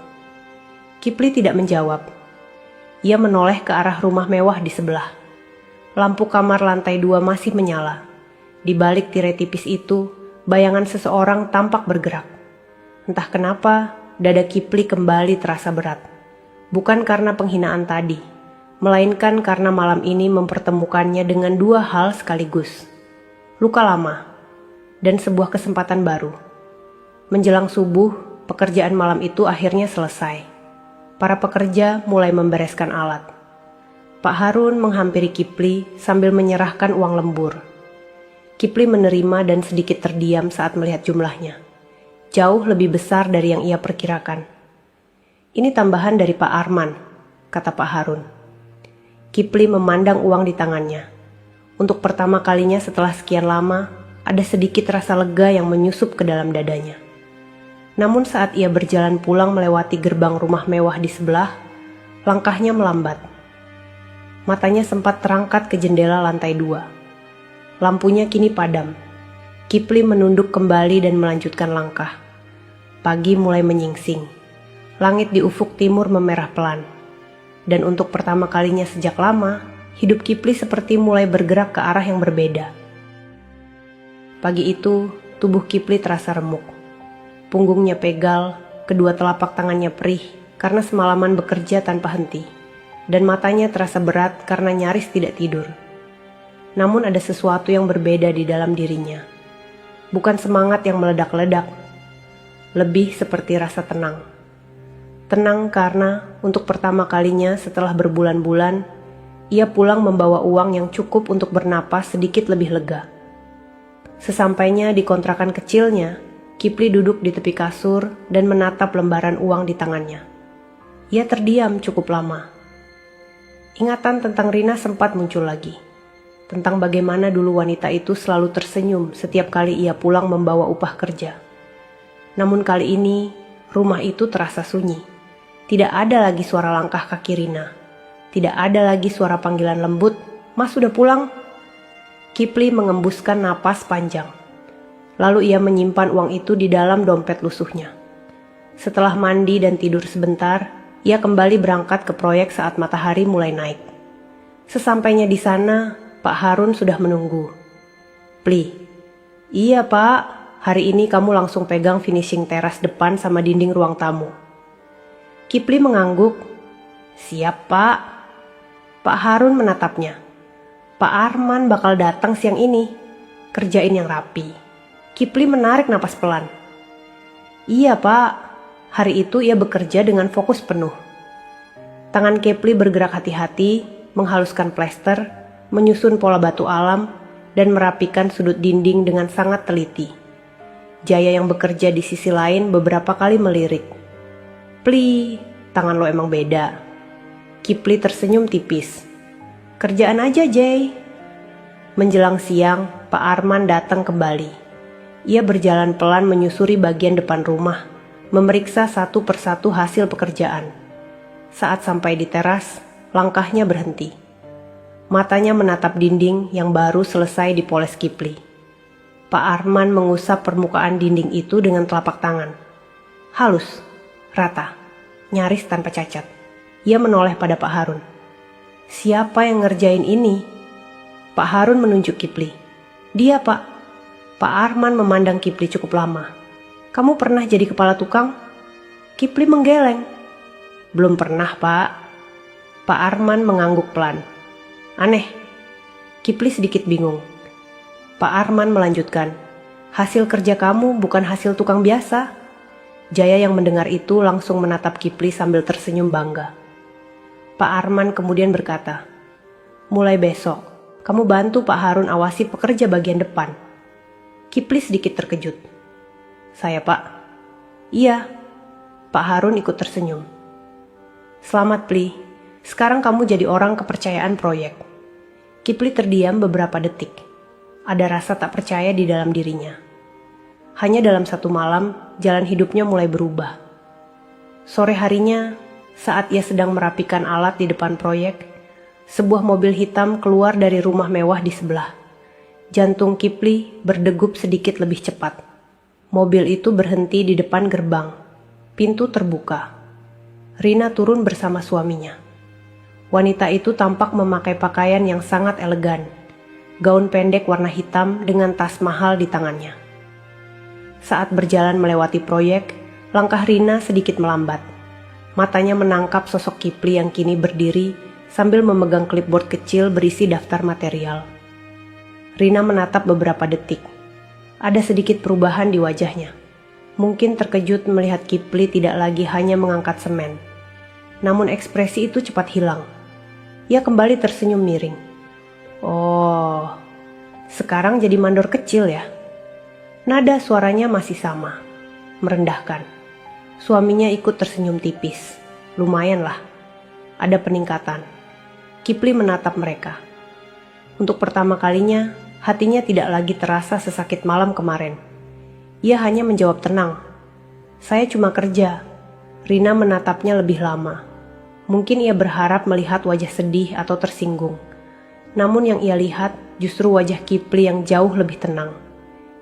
Kipli tidak menjawab. Ia menoleh ke arah rumah mewah di sebelah. Lampu kamar lantai 2 masih menyala. Di balik tirai tipis itu, bayangan seseorang tampak bergerak. Entah kenapa, dada Kipli kembali terasa berat. Bukan karena penghinaan tadi, melainkan karena malam ini mempertemukannya dengan dua hal sekaligus. Luka lama, dan sebuah kesempatan baru. Menjelang subuh, pekerjaan malam itu akhirnya selesai. Para pekerja mulai membereskan alat. Pak Harun menghampiri Kipli sambil menyerahkan uang lembur. Kipli menerima dan sedikit terdiam saat melihat jumlahnya. Jauh lebih besar dari yang ia perkirakan. Ini tambahan dari Pak Arman, kata Pak Harun. Kipli memandang uang di tangannya. Untuk pertama kalinya setelah sekian lama, ada sedikit rasa lega yang menyusup ke dalam dadanya. Namun saat ia berjalan pulang melewati gerbang rumah mewah di sebelah, langkahnya melambat. Matanya sempat terangkat ke jendela lantai 2. Lampunya kini padam. Kipli menunduk kembali dan melanjutkan langkah. Pagi mulai menyingsing. Langit di ufuk timur memerah pelan. Dan untuk pertama kalinya sejak lama, hidup Kipli seperti mulai bergerak ke arah yang berbeda. Pagi itu, tubuh Kipli terasa remuk. Punggungnya pegal, kedua telapak tangannya perih karena semalaman bekerja tanpa henti. Dan matanya terasa berat karena nyaris tidak tidur. Namun ada sesuatu yang berbeda di dalam dirinya. Bukan semangat yang meledak-ledak, lebih seperti rasa tenang. Tenang karena untuk pertama kalinya setelah berbulan-bulan, ia pulang membawa uang yang cukup untuk bernapas sedikit lebih lega. Sesampainya di kontrakan kecilnya, Kipli duduk di tepi kasur dan menatap lembaran uang di tangannya. Ia terdiam cukup lama. Ingatan tentang Rina sempat muncul lagi. Tentang bagaimana dulu wanita itu selalu tersenyum setiap kali ia pulang membawa upah kerja. Namun kali ini, rumah itu terasa sunyi. Tidak ada lagi suara langkah kaki Rina. Tidak ada lagi suara panggilan lembut, "Mas sudah pulang?" Kipli mengembuskan napas panjang. Lalu ia menyimpan uang itu di dalam dompet lusuhnya. Setelah mandi dan tidur sebentar, ia kembali berangkat ke proyek saat matahari mulai naik. Sesampainya di sana, Pak Harun sudah menunggu. "Pli." "Iya Pak, hari ini kamu langsung pegang finishing teras depan sama dinding ruang tamu." Kipli mengangguk. "Siap Pak." Pak Harun menatapnya. "Pak Arman bakal datang siang ini. Kerjain yang rapi." Kipli menarik napas pelan. "Iya Pak." Hari itu ia bekerja dengan fokus penuh. Tangan Kipli bergerak hati-hati, menghaluskan plester, menyusun pola batu alam, dan merapikan sudut dinding dengan sangat teliti. Jaya yang bekerja di sisi lain beberapa kali melirik. "Pli, tangan lo emang beda." Kipli tersenyum tipis. "Kerjaan aja, Jay." Menjelang siang, Pak Arman datang kembali. Ia berjalan pelan menyusuri bagian depan rumah, memeriksa satu persatu hasil pekerjaan. Saat sampai di teras, langkahnya berhenti. Matanya menatap dinding yang baru selesai dipoles Kipli. Pak Arman mengusap permukaan dinding itu dengan telapak tangan. Halus, rata, nyaris tanpa cacat. Ia menoleh pada Pak Harun. "Siapa yang ngerjain ini?" Pak Harun menunjuk Kipli. "Dia Pak." Pak Arman memandang Kipli cukup lama. "Kamu pernah jadi kepala tukang?" Kipli menggeleng. "Belum pernah Pak." Pak Arman mengangguk pelan. "Aneh." Kipli sedikit bingung. Pak Arman melanjutkan, "Hasil kerja kamu bukan hasil tukang biasa." Jaya yang mendengar itu langsung menatap Kipli sambil tersenyum bangga. Pak Arman kemudian berkata, "Mulai besok, kamu bantu Pak Harun awasi pekerja bagian depan." Kipli sedikit terkejut. "Saya Pak?" "Iya." Pak Harun ikut tersenyum. "Selamat Pli, sekarang kamu jadi orang kepercayaan proyek." Kipli terdiam beberapa detik. Ada rasa tak percaya di dalam dirinya. Hanya dalam satu malam, jalan hidupnya mulai berubah. Sore harinya, saat ia sedang merapikan alat di depan proyek, sebuah mobil hitam keluar dari rumah mewah di sebelah. Jantung Kipli berdegup sedikit lebih cepat. Mobil itu berhenti di depan gerbang. Pintu terbuka. Rina turun bersama suaminya. Wanita itu tampak memakai pakaian yang sangat elegan. Gaun pendek warna hitam dengan tas mahal di tangannya. Saat berjalan melewati proyek, langkah Rina sedikit melambat. Matanya menangkap sosok Kipli yang kini berdiri sambil memegang clipboard kecil berisi daftar material. Rina menatap beberapa detik. Ada sedikit perubahan di wajahnya. Mungkin terkejut melihat Kipli tidak lagi hanya mengangkat semen. Namun ekspresi itu cepat hilang. Ia kembali tersenyum miring. Oh, sekarang jadi mandor kecil ya? Nada suaranya masih sama, merendahkan. Suaminya ikut tersenyum tipis. Lumayan lah, ada peningkatan. Kipli menatap mereka. Untuk pertama kalinya, hatinya tidak lagi terasa sesakit malam kemarin. Ia hanya menjawab tenang. Saya cuma kerja. Rina menatapnya lebih lama. Mungkin ia berharap melihat wajah sedih atau tersinggung. Namun yang ia lihat justru wajah Kipli yang jauh lebih tenang.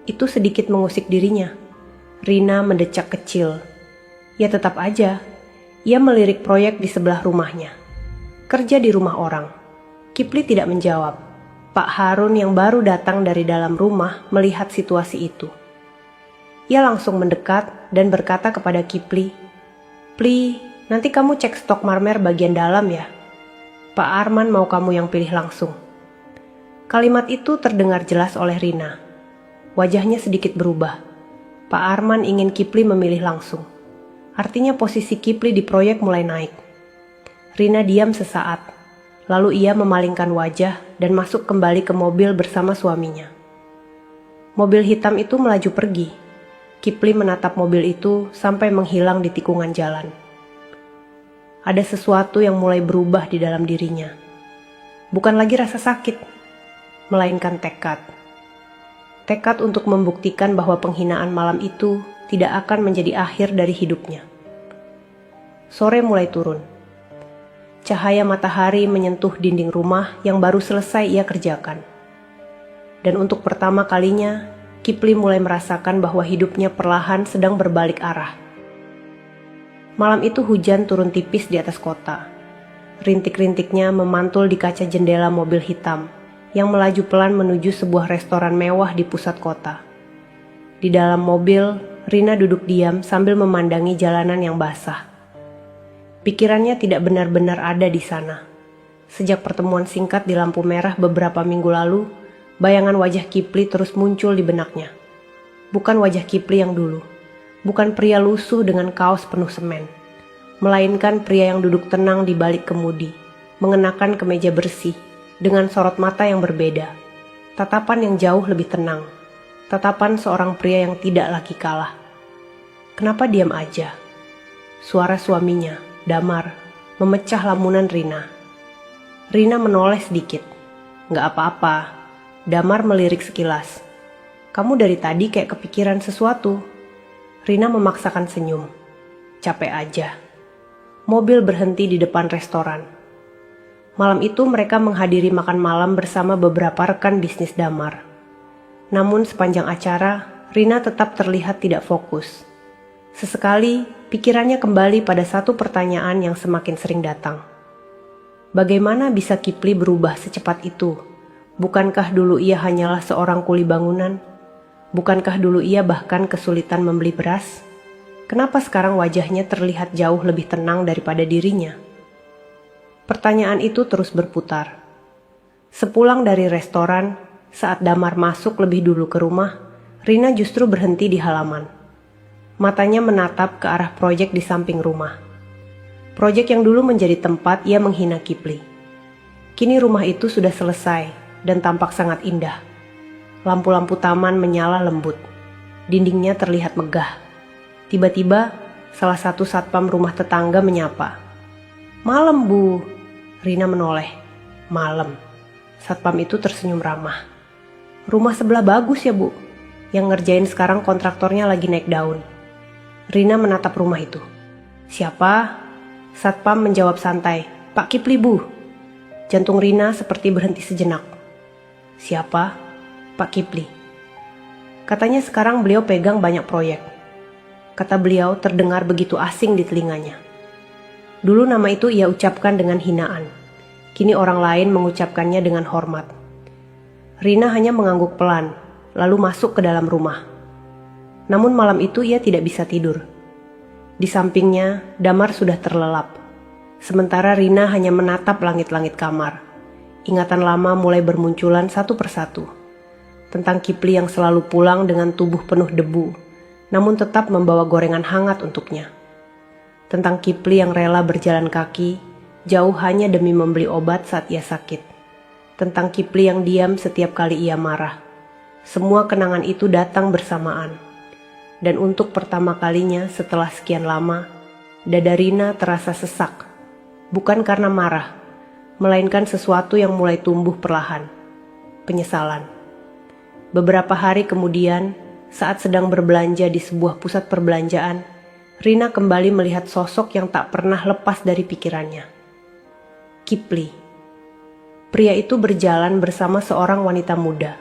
Itu sedikit mengusik dirinya. Rina mendecak kecil. Ya tetap aja, ia melirik proyek di sebelah rumahnya. Kerja di rumah orang. Kipli tidak menjawab. Pak Harun yang baru datang dari dalam rumah melihat situasi itu. Ia langsung mendekat dan berkata kepada Kipli, "Pli, nanti kamu cek stok marmer bagian dalam ya. Pak Arman mau kamu yang pilih langsung." Kalimat itu terdengar jelas oleh Rina. Wajahnya sedikit berubah. Pak Arman ingin Kipli memilih langsung. Artinya posisi Kipli di proyek mulai naik. Rina diam sesaat, lalu ia memalingkan wajah dan masuk kembali ke mobil bersama suaminya. Mobil hitam itu melaju pergi. Kipli menatap mobil itu sampai menghilang di tikungan jalan. Ada sesuatu yang mulai berubah di dalam dirinya. Bukan lagi rasa sakit, melainkan tekad. Tekad untuk membuktikan bahwa penghinaan malam itu tidak akan menjadi akhir dari hidupnya. Sore mulai turun. Cahaya matahari menyentuh dinding rumah yang baru selesai ia kerjakan. Dan untuk pertama kalinya, Kipli mulai merasakan bahwa hidupnya perlahan sedang berbalik arah. Malam itu hujan turun tipis di atas kota. Rintik-rintiknya memantul di kaca jendela mobil hitam yang melaju pelan menuju sebuah restoran mewah di pusat kota. Di dalam mobil, Rina duduk diam sambil memandangi jalanan yang basah. Pikirannya tidak benar-benar ada di sana. Sejak pertemuan singkat di lampu merah beberapa minggu lalu, bayangan wajah Kipli terus muncul di benaknya. Bukan wajah Kipli yang dulu, bukan pria lusuh dengan kaos penuh semen, melainkan pria yang duduk tenang di balik kemudi, mengenakan kemeja bersih, dengan sorot mata yang berbeda, tatapan yang jauh lebih tenang, tatapan seorang pria yang tidak lagi kalah. Kenapa diam aja? Suara suaminya, Damar, memecah lamunan Rina. Rina menoleh sedikit. "Nggak apa-apa." Damar melirik sekilas. "Kamu dari tadi kayak kepikiran sesuatu." Rina memaksakan senyum. "Capek aja." Mobil berhenti di depan restoran. Malam itu mereka menghadiri makan malam bersama beberapa rekan bisnis Damar. Namun sepanjang acara, Rina tetap terlihat tidak fokus. Sesekali, pikirannya kembali pada satu pertanyaan yang semakin sering datang. Bagaimana bisa Kipli berubah secepat itu? Bukankah dulu ia hanyalah seorang kuli bangunan? Bukankah dulu ia bahkan kesulitan membeli beras? Kenapa sekarang wajahnya terlihat jauh lebih tenang daripada dirinya? Pertanyaan itu terus berputar. Sepulang dari restoran, saat Damar masuk lebih dulu ke rumah, Rina justru berhenti di halaman. Matanya menatap ke arah proyek di samping rumah. Proyek yang dulu menjadi tempat ia menghina Kipli. Kini rumah itu sudah selesai dan tampak sangat indah. Lampu-lampu taman menyala lembut. Dindingnya terlihat megah. Tiba-tiba, salah satu satpam rumah tetangga menyapa. "Malam, Bu." Rina menoleh. "Malam." Satpam itu tersenyum ramah. "Rumah sebelah bagus ya, Bu. Yang ngerjain sekarang kontraktornya lagi naik daun." Rina menatap rumah itu. "Siapa?" Satpam menjawab santai. "Pak Kipli, Bu." Jantung Rina seperti berhenti sejenak. "Siapa?" "Pak Kipli." Katanya sekarang beliau pegang banyak proyek. Kata beliau terdengar begitu asing di telinganya. Dulu nama itu ia ucapkan dengan hinaan. Kini orang lain mengucapkannya dengan hormat. Rina hanya mengangguk pelan, lalu masuk ke dalam rumah. Namun malam itu ia tidak bisa tidur. Di sampingnya, Damar sudah terlelap. Sementara Rina hanya menatap langit-langit kamar. Ingatan lama mulai bermunculan satu persatu. Tentang Kipli yang selalu pulang dengan tubuh penuh debu, namun tetap membawa gorengan hangat untuknya. Tentang Kipli yang rela berjalan kaki, jauh hanya demi membeli obat saat ia sakit. Tentang Kipli yang diam setiap kali ia marah. Semua kenangan itu datang bersamaan. Dan untuk pertama kalinya setelah sekian lama, dada Rina terasa sesak. Bukan karena marah, melainkan sesuatu yang mulai tumbuh perlahan. Penyesalan. Beberapa hari kemudian, saat sedang berbelanja di sebuah pusat perbelanjaan, Rina kembali melihat sosok yang tak pernah lepas dari pikirannya. Kipli. Pria itu berjalan bersama seorang wanita muda.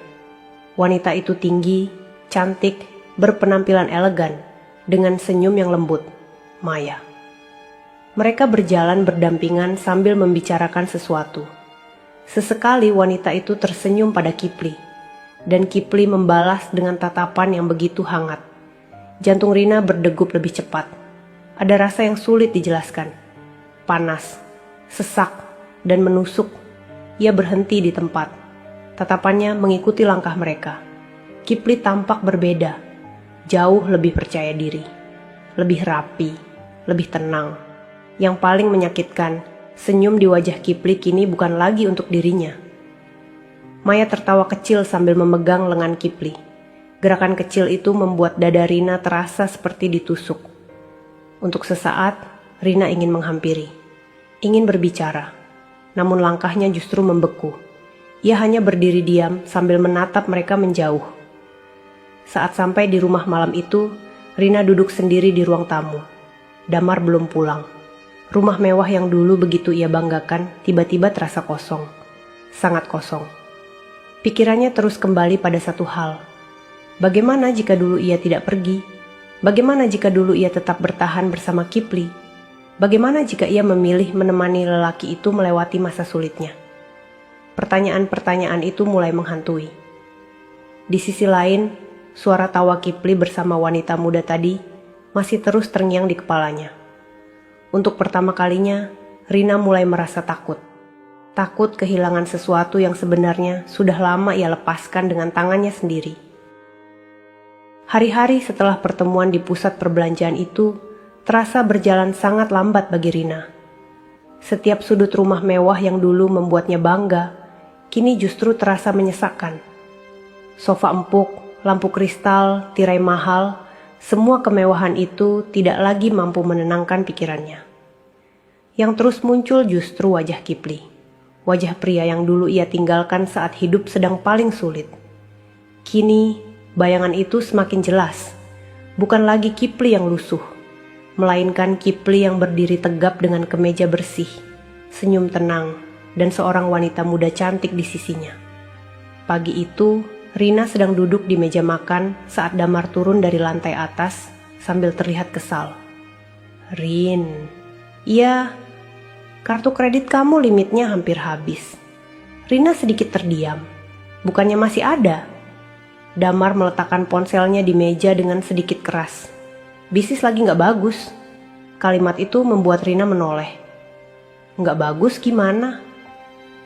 Wanita itu tinggi, cantik, berpenampilan elegan, dengan senyum yang lembut, Maya. Mereka berjalan berdampingan sambil membicarakan sesuatu. Sesekali wanita itu tersenyum pada Kipli, dan Kipli membalas dengan tatapan yang begitu hangat. Jantung Rina berdegup lebih cepat. Ada rasa yang sulit dijelaskan. Panas, sesak, dan menusuk. Ia berhenti di tempat. Tatapannya mengikuti langkah mereka. Kipli tampak berbeda, jauh lebih percaya diri, lebih rapi, lebih tenang. Yang paling menyakitkan, senyum di wajah Kipli kini bukan lagi untuk dirinya. Maya tertawa kecil sambil memegang lengan Kipli. Gerakan kecil itu membuat dada Rina terasa seperti ditusuk. Untuk sesaat, Rina ingin menghampiri, ingin berbicara, namun langkahnya justru membeku. Ia hanya berdiri diam sambil menatap mereka menjauh. Saat sampai di rumah malam itu, Rina duduk sendiri di ruang tamu. Damar belum pulang. Rumah mewah yang dulu begitu ia banggakan tiba-tiba terasa kosong. Sangat kosong. Pikirannya terus kembali pada satu hal. Bagaimana jika dulu ia tidak pergi? Bagaimana jika dulu ia tetap bertahan bersama Kipli? Bagaimana jika ia memilih menemani lelaki itu melewati masa sulitnya? Pertanyaan-pertanyaan itu mulai menghantui. Di sisi lain, suara tawa Kipli bersama wanita muda tadi masih terus terngiang di kepalanya. Untuk pertama kalinya, Rina mulai merasa takut. Takut kehilangan sesuatu yang sebenarnya sudah lama ia lepaskan dengan tangannya sendiri. Hari-hari setelah pertemuan di pusat perbelanjaan itu terasa berjalan sangat lambat bagi Rina. Setiap sudut rumah mewah yang dulu membuatnya bangga, kini justru terasa menyesakkan. Sofa empuk, lampu kristal, tirai mahal, semua kemewahan itu tidak lagi mampu menenangkan pikirannya. Yang terus muncul justru wajah Kipli. Wajah pria yang dulu ia tinggalkan saat hidup sedang paling sulit. Kini, bayangan itu semakin jelas. Bukan lagi Kipli yang lusuh, melainkan Kipli yang berdiri tegap dengan kemeja bersih, senyum tenang, dan seorang wanita muda cantik di sisinya. Pagi itu, Rina sedang duduk di meja makan saat Damar turun dari lantai atas sambil terlihat kesal. "Rin, iya, kartu kredit kamu limitnya hampir habis." Rina sedikit terdiam. Bukannya masih ada? Damar meletakkan ponselnya di meja dengan sedikit keras. "Bisnis lagi gak bagus." Kalimat itu membuat Rina menoleh. "Gak bagus gimana?"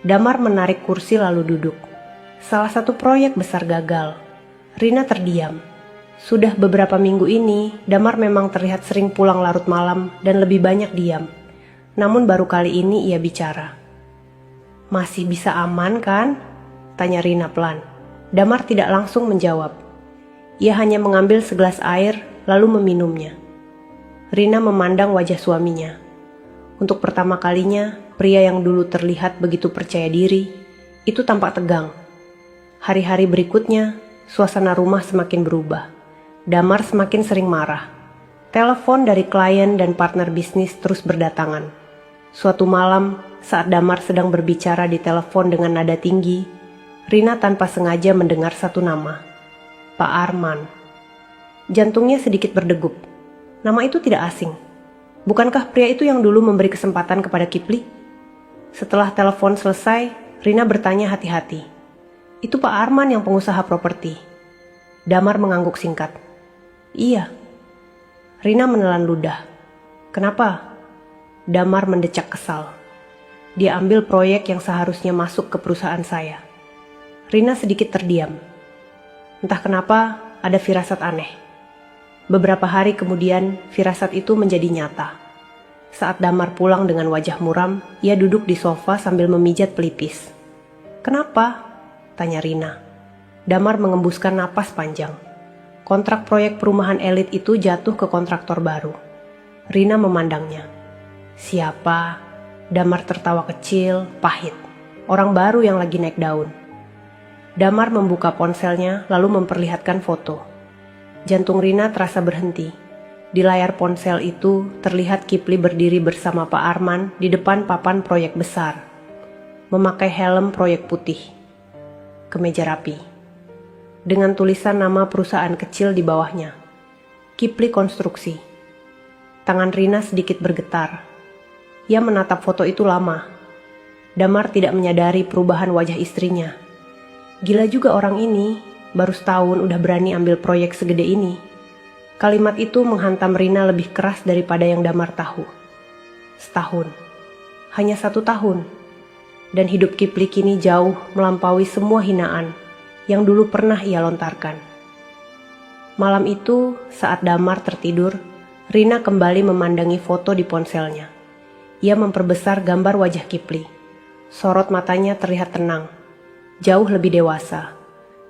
Damar menarik kursi lalu duduk. Salah satu proyek besar gagal. Rina terdiam. Sudah beberapa minggu ini, Damar memang terlihat sering pulang larut malam dan lebih banyak diam. Namun baru kali ini ia bicara. "Masih bisa aman kan?" tanya Rina pelan. Damar tidak langsung menjawab. Ia hanya mengambil segelas air lalu meminumnya. Rina memandang wajah suaminya. Untuk pertama kalinya, pria yang dulu terlihat begitu percaya diri, itu tampak tegang. Hari-hari berikutnya, suasana rumah semakin berubah. Damar semakin sering marah. Telepon dari klien dan partner bisnis terus berdatangan. Suatu malam, saat Damar sedang berbicara di telepon dengan nada tinggi, Rina tanpa sengaja mendengar satu nama, Pak Arman. Jantungnya sedikit berdegup. Nama itu tidak asing. Bukankah pria itu yang dulu memberi kesempatan kepada Kipli? Setelah telepon selesai, Rina bertanya hati-hati. "Itu Pak Arman yang pengusaha properti." Damar mengangguk singkat. "Iya." Rina menelan ludah. "Kenapa?" Damar mendecak kesal. "Dia ambil proyek yang seharusnya masuk ke perusahaan saya." Rina sedikit terdiam. Entah kenapa ada firasat aneh. Beberapa hari kemudian firasat itu menjadi nyata. Saat Damar pulang dengan wajah muram, ia duduk di sofa sambil memijat pelipis. "Kenapa?" tanya Rina. Damar mengembuskan napas panjang. Kontrak proyek perumahan elit itu jatuh ke kontraktor baru. Rina memandangnya. "Siapa?" Damar tertawa kecil, pahit. "Orang baru yang lagi naik daun." Damar membuka ponselnya lalu memperlihatkan foto. Jantung Rina terasa berhenti. Di layar ponsel itu terlihat Kipli berdiri bersama Pak Arman di depan papan proyek besar. Memakai helm proyek putih. Kemeja rapi. Dengan tulisan nama perusahaan kecil di bawahnya. Kipli Konstruksi. Tangan Rina sedikit bergetar. Ia menatap foto itu lama. Damar tidak menyadari perubahan wajah istrinya. Gila juga orang ini, baru setahun udah berani ambil proyek segede ini. Kalimat itu menghantam Rina lebih keras daripada yang Damar tahu. Setahun. Hanya 1 tahun. Dan hidup Kipli kini jauh melampaui semua hinaan yang dulu pernah ia lontarkan. Malam itu, saat Damar tertidur, Rina kembali memandangi foto di ponselnya. Ia memperbesar gambar wajah Kipli. Sorot matanya terlihat tenang, jauh lebih dewasa.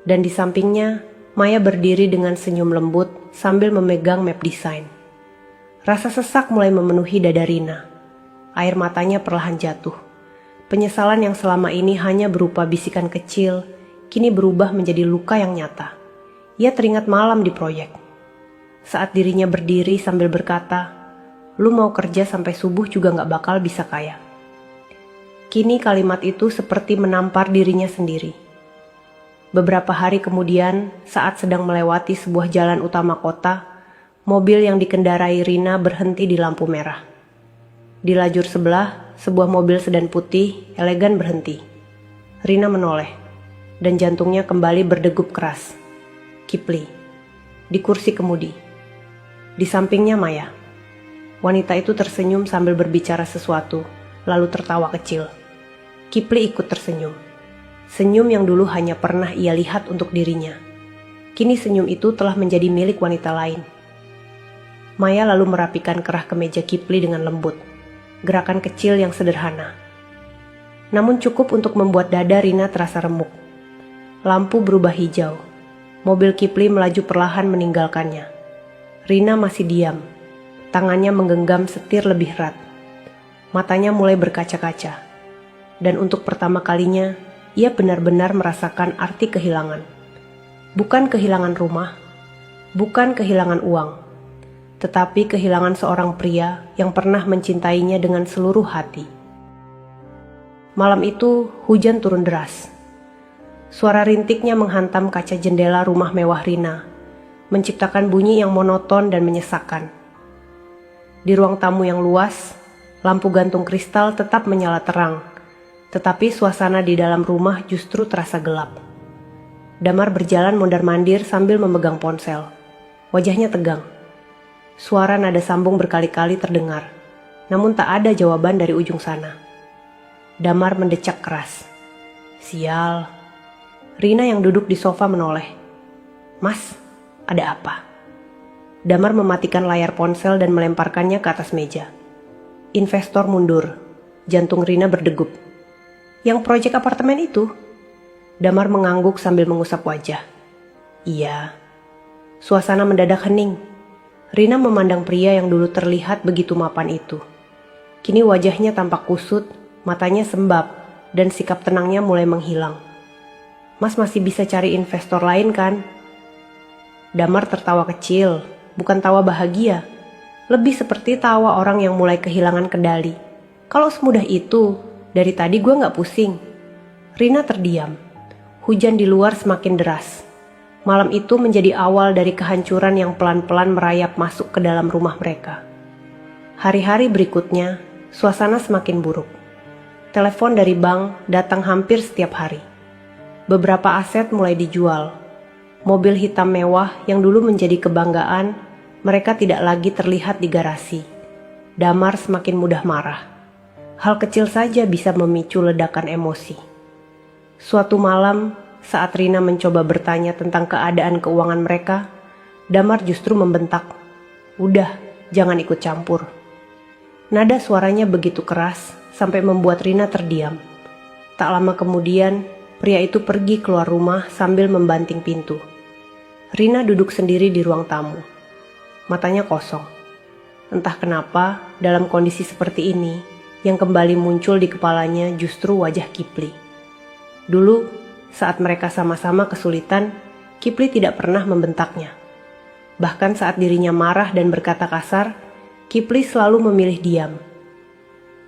Dan di sampingnya, Maya berdiri dengan senyum lembut sambil memegang map desain. Rasa sesak mulai memenuhi dada Rina. Air matanya perlahan jatuh. Penyesalan yang selama ini hanya berupa bisikan kecil, kini berubah menjadi luka yang nyata. Ia teringat malam di proyek. Saat dirinya berdiri sambil berkata, "Lu mau kerja sampai subuh juga gak bakal bisa kaya." Kini kalimat itu seperti menampar dirinya sendiri. Beberapa hari kemudian, saat sedang melewati sebuah jalan utama kota, mobil yang dikendarai Rina berhenti di lampu merah. Di lajur sebelah, sebuah mobil sedan putih elegan berhenti. Rina menoleh, dan jantungnya kembali berdegup keras. Kipli, di kursi kemudi. Di sampingnya Maya. Wanita itu tersenyum sambil berbicara sesuatu, lalu tertawa kecil. Kipli ikut tersenyum. Senyum yang dulu hanya pernah ia lihat untuk dirinya. Kini senyum itu telah menjadi milik wanita lain. Maya lalu merapikan kerah kemeja Kipli dengan lembut. Gerakan kecil yang sederhana. Namun cukup untuk membuat dada Rina terasa remuk. Lampu berubah hijau. Mobil Kipli melaju perlahan meninggalkannya. Rina masih diam. Tangannya menggenggam setir lebih erat. Matanya mulai berkaca-kaca. Dan untuk pertama kalinya, ia benar-benar merasakan arti kehilangan. Bukan kehilangan rumah, bukan kehilangan uang, tetapi kehilangan seorang pria yang pernah mencintainya dengan seluruh hati. Malam itu, hujan turun deras. Suara rintiknya menghantam kaca jendela rumah mewah Rina, menciptakan bunyi yang monoton dan menyesakkan. Di ruang tamu yang luas, lampu gantung kristal tetap menyala terang, tetapi suasana di dalam rumah justru terasa gelap. Damar berjalan mondar-mandir sambil memegang ponsel. Wajahnya tegang. Suara nada sambung berkali-kali terdengar, namun tak ada jawaban dari ujung sana. Damar mendecak keras. "Sial." Rina yang duduk di sofa menoleh. "Mas, ada apa?" Damar mematikan layar ponsel dan melemparkannya ke atas meja. Investor mundur. Jantung Rina berdegup. "Yang proyek apartemen itu?" Damar mengangguk sambil mengusap wajah. "Iya." Suasana mendadak hening. Rina memandang pria yang dulu terlihat begitu mapan itu. Kini wajahnya tampak kusut, matanya sembab, dan sikap tenangnya mulai menghilang. "Mas masih bisa cari investor lain kan?" Damar tertawa kecil, bukan tawa bahagia. Lebih seperti tawa orang yang mulai kehilangan kendali. "Kalau semudah itu, dari tadi gue gak pusing." Rina terdiam. Hujan di luar semakin deras. Malam itu menjadi awal dari kehancuran yang pelan-pelan merayap masuk ke dalam rumah mereka. Hari-hari berikutnya, suasana semakin buruk. Telepon dari bank datang hampir setiap hari. Beberapa aset mulai dijual. Mobil hitam mewah yang dulu menjadi kebanggaan, mereka tidak lagi terlihat di garasi. Damar semakin mudah marah. Hal kecil saja bisa memicu ledakan emosi. Suatu malam, saat Rina mencoba bertanya tentang keadaan keuangan mereka, Damar justru membentak, "Udah, jangan ikut campur." Nada suaranya begitu keras sampai membuat Rina terdiam. Tak lama kemudian, pria itu pergi keluar rumah sambil membanting pintu. Rina duduk sendiri di ruang tamu. Matanya kosong. Entah kenapa, dalam kondisi seperti ini, yang kembali muncul di kepalanya justru wajah Kipli. Dulu, saat mereka sama-sama kesulitan, Kipli tidak pernah membentaknya. Bahkan saat dirinya marah dan berkata kasar, Kipli selalu memilih diam.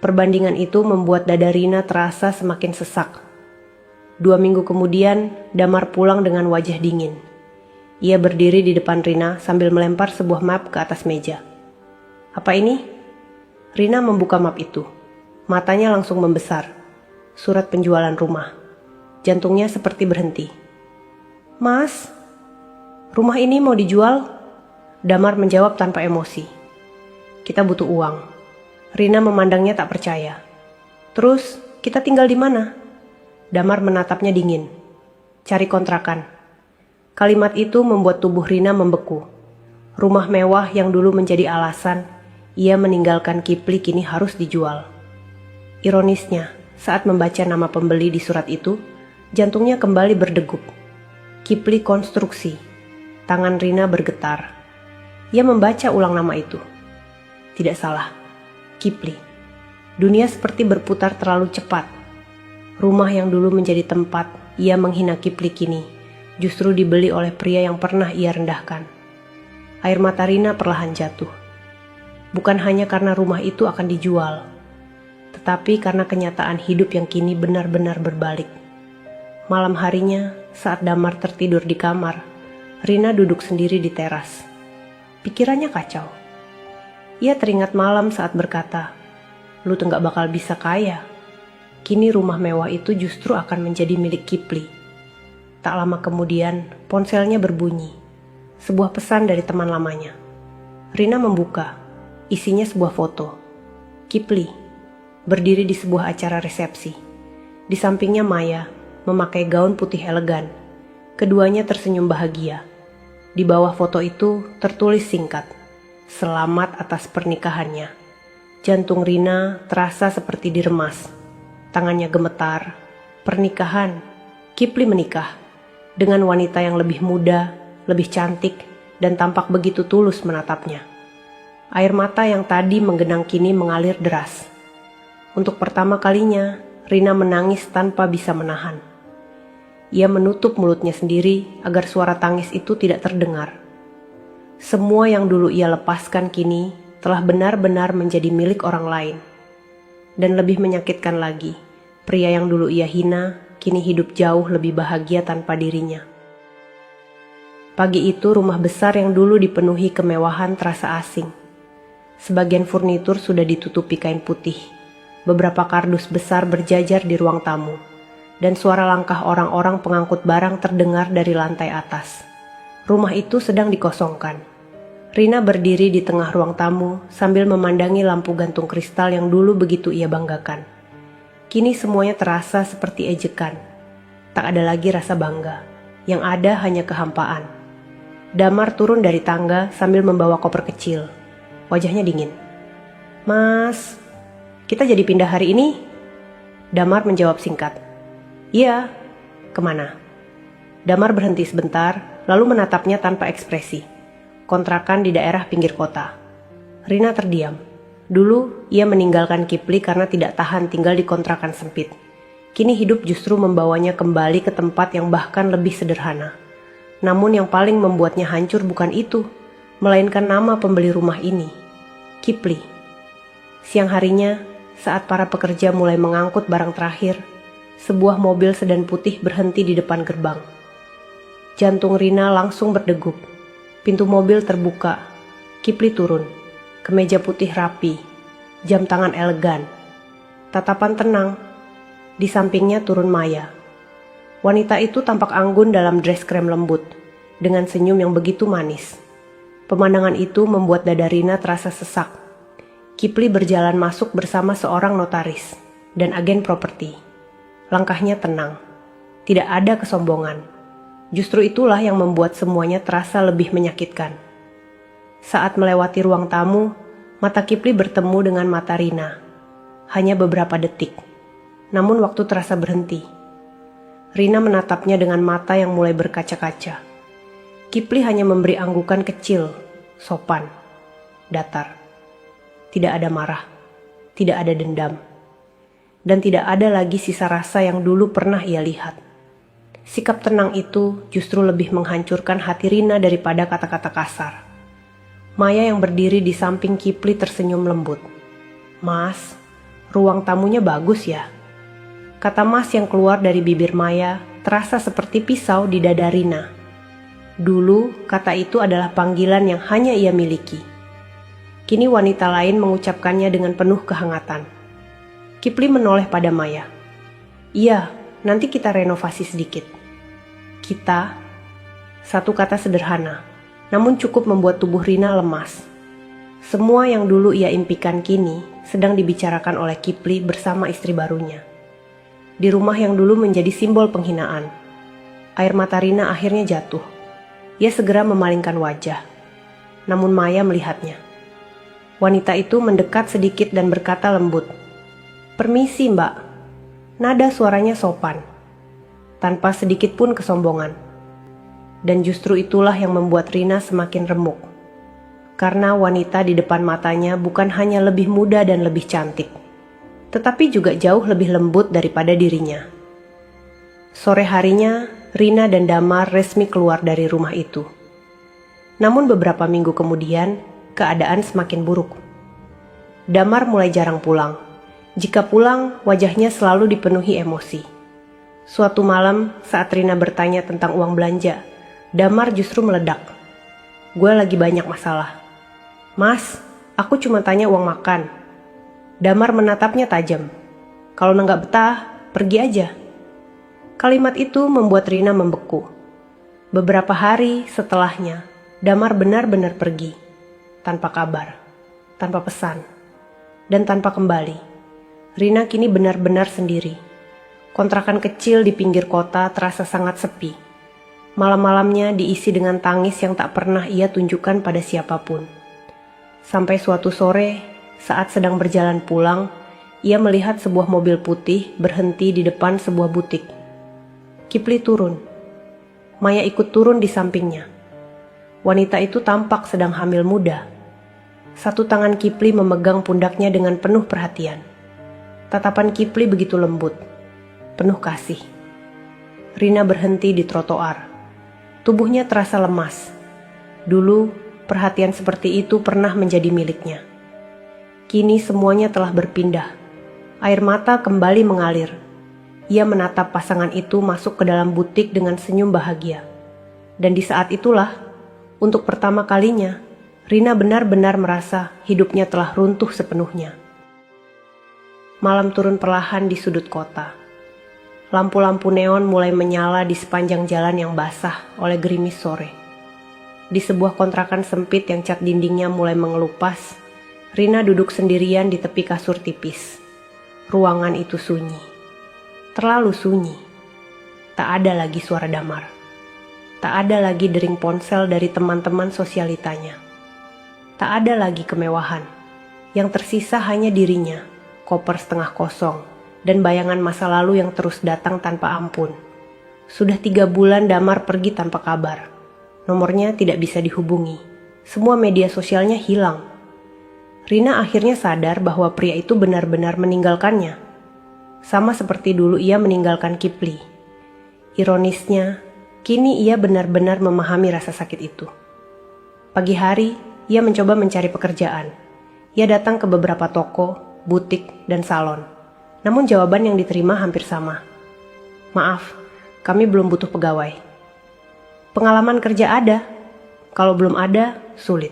Perbandingan itu membuat dada Rina terasa semakin sesak. 2 minggu kemudian, Damar pulang dengan wajah dingin. Ia berdiri di depan Rina sambil melempar sebuah map ke atas meja. Apa ini? Rina membuka map itu. Matanya langsung membesar. Surat penjualan rumah. Jantungnya seperti berhenti. Mas, rumah ini mau dijual? Damar menjawab tanpa emosi. Kita butuh uang. Rina memandangnya tak percaya. Terus, kita tinggal di mana? Damar menatapnya dingin. Cari kontrakan. Kalimat itu membuat tubuh Rina membeku. Rumah mewah yang dulu menjadi alasan ia meninggalkan Kipli kini harus dijual. Ironisnya, saat membaca nama pembeli di surat itu, jantungnya kembali berdegup. Kipli Konstruksi. Tangan Rina bergetar. Ia membaca ulang nama itu. Tidak salah. Kipli. Dunia seperti berputar terlalu cepat. Rumah yang dulu menjadi tempat ia menghina Kipli kini justru dibeli oleh pria yang pernah ia rendahkan. Air mata Rina perlahan jatuh. Bukan hanya karena rumah itu akan dijual, tetapi karena kenyataan hidup yang kini benar-benar berbalik. Malam harinya, saat Damar tertidur di kamar, Rina duduk sendiri di teras. Pikirannya kacau. Ia teringat malam saat berkata, "Lu tuh gak bakal bisa kaya." Kini rumah mewah itu justru akan menjadi milik Kipli. Tak lama kemudian, ponselnya berbunyi. Sebuah pesan dari teman lamanya. Rina membuka. Isinya sebuah foto. Kipli, berdiri di sebuah acara resepsi. Di sampingnya Maya, memakai gaun putih elegan. Keduanya tersenyum bahagia. Di bawah foto itu tertulis singkat, "Selamat atas pernikahannya." Jantung Rina terasa seperti diremas. Tangannya gemetar. Pernikahan. Kipli menikah dengan wanita yang lebih muda, lebih cantik, dan tampak begitu tulus menatapnya. Air mata yang tadi menggenang kini mengalir deras. Untuk pertama kalinya, Rina menangis tanpa bisa menahan. Ia menutup mulutnya sendiri agar suara tangis itu tidak terdengar. Semua yang dulu ia lepaskan kini telah benar-benar menjadi milik orang lain. Dan lebih menyakitkan lagi, pria yang dulu ia hina kini hidup jauh lebih bahagia tanpa dirinya. Pagi itu rumah besar yang dulu dipenuhi kemewahan terasa asing. Sebagian furnitur sudah ditutupi kain putih. Beberapa kardus besar berjajar di ruang tamu. Dan suara langkah orang-orang pengangkut barang terdengar dari lantai atas. Rumah itu sedang dikosongkan. Rina berdiri di tengah ruang tamu sambil memandangi lampu gantung kristal yang dulu begitu ia banggakan. Kini semuanya terasa seperti ejekan. Tak ada lagi rasa bangga. Yang ada hanya kehampaan. Damar turun dari tangga sambil membawa koper kecil. Wajahnya dingin. "Mas, kita jadi pindah hari ini?" Damar menjawab singkat. "Iya." "Kemana?" Damar berhenti sebentar, lalu menatapnya tanpa ekspresi. Kontrakan di daerah pinggir kota. Rina terdiam. Dulu, ia meninggalkan Kipli karena tidak tahan tinggal di kontrakan sempit. Kini hidup justru membawanya kembali ke tempat yang bahkan lebih sederhana. Namun yang paling membuatnya hancur bukan itu, melainkan nama pembeli rumah ini, Kipli. Siang harinya, saat para pekerja mulai mengangkut barang terakhir, sebuah mobil sedan putih berhenti di depan gerbang. Jantung Rina langsung berdegup. Pintu mobil terbuka. Kipli turun. Kemeja putih rapi, jam tangan elegan, tatapan tenang. Di sampingnya turun Maya. Wanita itu tampak anggun dalam dress krem lembut, dengan senyum yang begitu manis. Pemandangan itu membuat dada Rina terasa sesak. Kipli berjalan masuk bersama seorang notaris dan agen properti. Langkahnya tenang, tidak ada kesombongan. Justru itulah yang membuat semuanya terasa lebih menyakitkan. Saat melewati ruang tamu, Mata Kipli bertemu dengan mata Rina. Hanya beberapa detik. Namun waktu terasa berhenti. Rina menatapnya dengan mata yang mulai berkaca-kaca. Kipli hanya memberi anggukan kecil, sopan, datar. Tidak ada marah, tidak ada dendam. Dan tidak ada lagi sisa rasa yang dulu pernah ia lihat. Sikap tenang itu justru lebih menghancurkan hati Rina daripada kata-kata kasar. Maya yang berdiri di samping Kipli tersenyum lembut. "Mas, ruang tamunya bagus ya." Kata Mas yang keluar dari bibir Maya terasa seperti pisau di dada Rina. Dulu kata itu adalah panggilan yang hanya ia miliki. Kini wanita lain mengucapkannya dengan penuh kehangatan. Kipli menoleh pada Maya. "Iya, nanti kita renovasi sedikit." "Kita?" Satu kata sederhana, namun cukup membuat tubuh Rina lemas. Semua yang dulu ia impikan kini sedang dibicarakan oleh Kipli bersama istri barunya. Di rumah yang dulu menjadi simbol penghinaan. Air mata Rina akhirnya jatuh. Ia segera memalingkan wajah. Namun Maya melihatnya. Wanita itu mendekat sedikit dan berkata lembut, "Permisi, Mbak." Nada suaranya sopan, tanpa sedikit pun kesombongan. Dan justru itulah yang membuat Rina semakin remuk. Karena wanita di depan matanya bukan hanya lebih muda dan lebih cantik, tetapi juga jauh lebih lembut daripada dirinya. Sore harinya, Rina dan Damar resmi keluar dari rumah itu. Namun beberapa minggu kemudian, keadaan semakin buruk. Damar mulai jarang pulang. Jika pulang, wajahnya selalu dipenuhi emosi. Suatu malam, saat Rina bertanya tentang uang belanja, Damar justru meledak. "Gue lagi banyak masalah." "Mas, aku cuma tanya uang makan." Damar menatapnya tajam. "Kalau nggak betah, pergi aja." Kalimat itu membuat Rina membeku. Beberapa hari setelahnya, Damar benar-benar pergi. Tanpa kabar, tanpa pesan, dan tanpa kembali. Rina kini benar-benar sendiri. Kontrakan kecil di pinggir kota terasa sangat sepi. Malam-malamnya diisi dengan tangis yang tak pernah ia tunjukkan pada siapapun. Sampai suatu sore, saat sedang berjalan pulang, ia melihat sebuah mobil putih berhenti di depan sebuah butik. Kipli turun. Maya ikut turun di sampingnya. Wanita itu tampak sedang hamil muda. Satu tangan Kipli memegang pundaknya dengan penuh perhatian. Tatapan Kipli begitu lembut, penuh kasih. Rina berhenti di trotoar. Tubuhnya terasa lemas. Dulu, perhatian seperti itu pernah menjadi miliknya. Kini semuanya telah berpindah. Air mata kembali mengalir. Ia menatap pasangan itu masuk ke dalam butik dengan senyum bahagia. Dan di saat itulah, untuk pertama kalinya, Rina benar-benar merasa hidupnya telah runtuh sepenuhnya. Malam turun perlahan di sudut kota. Lampu-lampu neon mulai menyala di sepanjang jalan yang basah oleh gerimis sore. Di sebuah kontrakan sempit yang cat dindingnya mulai mengelupas, Rina duduk sendirian di tepi kasur tipis. Ruangan itu sunyi. Terlalu sunyi. Tak ada lagi suara Damar. Tak ada lagi dering ponsel dari teman-teman sosialitanya. Tak ada lagi kemewahan. Yang tersisa hanya dirinya, koper setengah kosong, dan bayangan masa lalu yang terus datang tanpa ampun. Sudah 3 bulan Damar pergi tanpa kabar. Nomornya tidak bisa dihubungi. Semua media sosialnya hilang. Rina akhirnya sadar bahwa pria itu benar-benar meninggalkannya. Sama seperti dulu ia meninggalkan Kipli. Ironisnya, kini ia benar-benar memahami rasa sakit itu. Pagi hari, ia mencoba mencari pekerjaan. Ia datang ke beberapa toko, butik, dan salon. Namun jawaban yang diterima hampir sama. "Maaf, kami belum butuh pegawai." Pengalaman kerja ada. Kalau belum ada, sulit.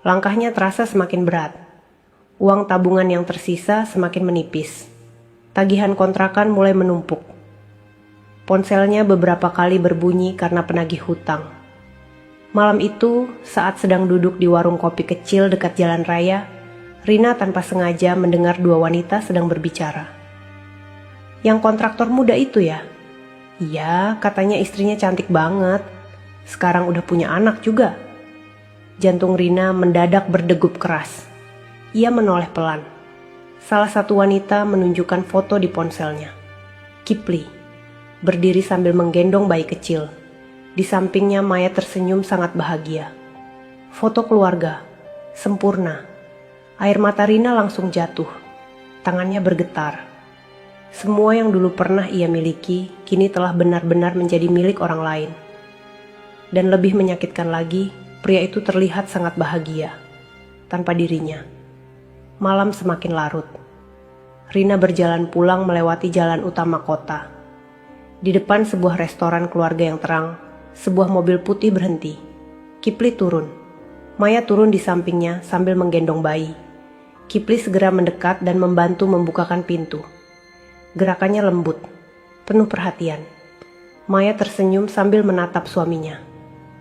Langkahnya terasa semakin berat. Uang tabungan yang tersisa semakin menipis. Tagihan kontrakan mulai menumpuk. Ponselnya beberapa kali berbunyi karena penagih hutang. Malam itu, saat sedang duduk di warung kopi kecil dekat jalan raya, Rina tanpa sengaja mendengar 2 wanita sedang berbicara. "Yang kontraktor muda itu ya?" "Iya, katanya istrinya cantik banget. Sekarang udah punya anak juga." Jantung Rina mendadak berdegup keras. Ia menoleh pelan. Salah satu wanita menunjukkan foto di ponselnya. Kipli, berdiri sambil menggendong bayi kecil. Di sampingnya Maya tersenyum sangat bahagia. Foto keluarga, sempurna. Air mata Rina langsung jatuh. Tangannya bergetar. Semua yang dulu pernah ia miliki, kini telah benar-benar menjadi milik orang lain. Dan lebih menyakitkan lagi, pria itu terlihat sangat bahagia, tanpa dirinya. Malam semakin larut. Rina berjalan pulang melewati jalan utama kota. Di depan sebuah restoran keluarga yang terang, sebuah mobil putih berhenti. Kipli turun. Maya turun di sampingnya sambil menggendong bayi. Kipli segera mendekat dan membantu membukakan pintu. Gerakannya lembut, penuh perhatian. Maya tersenyum sambil menatap suaminya.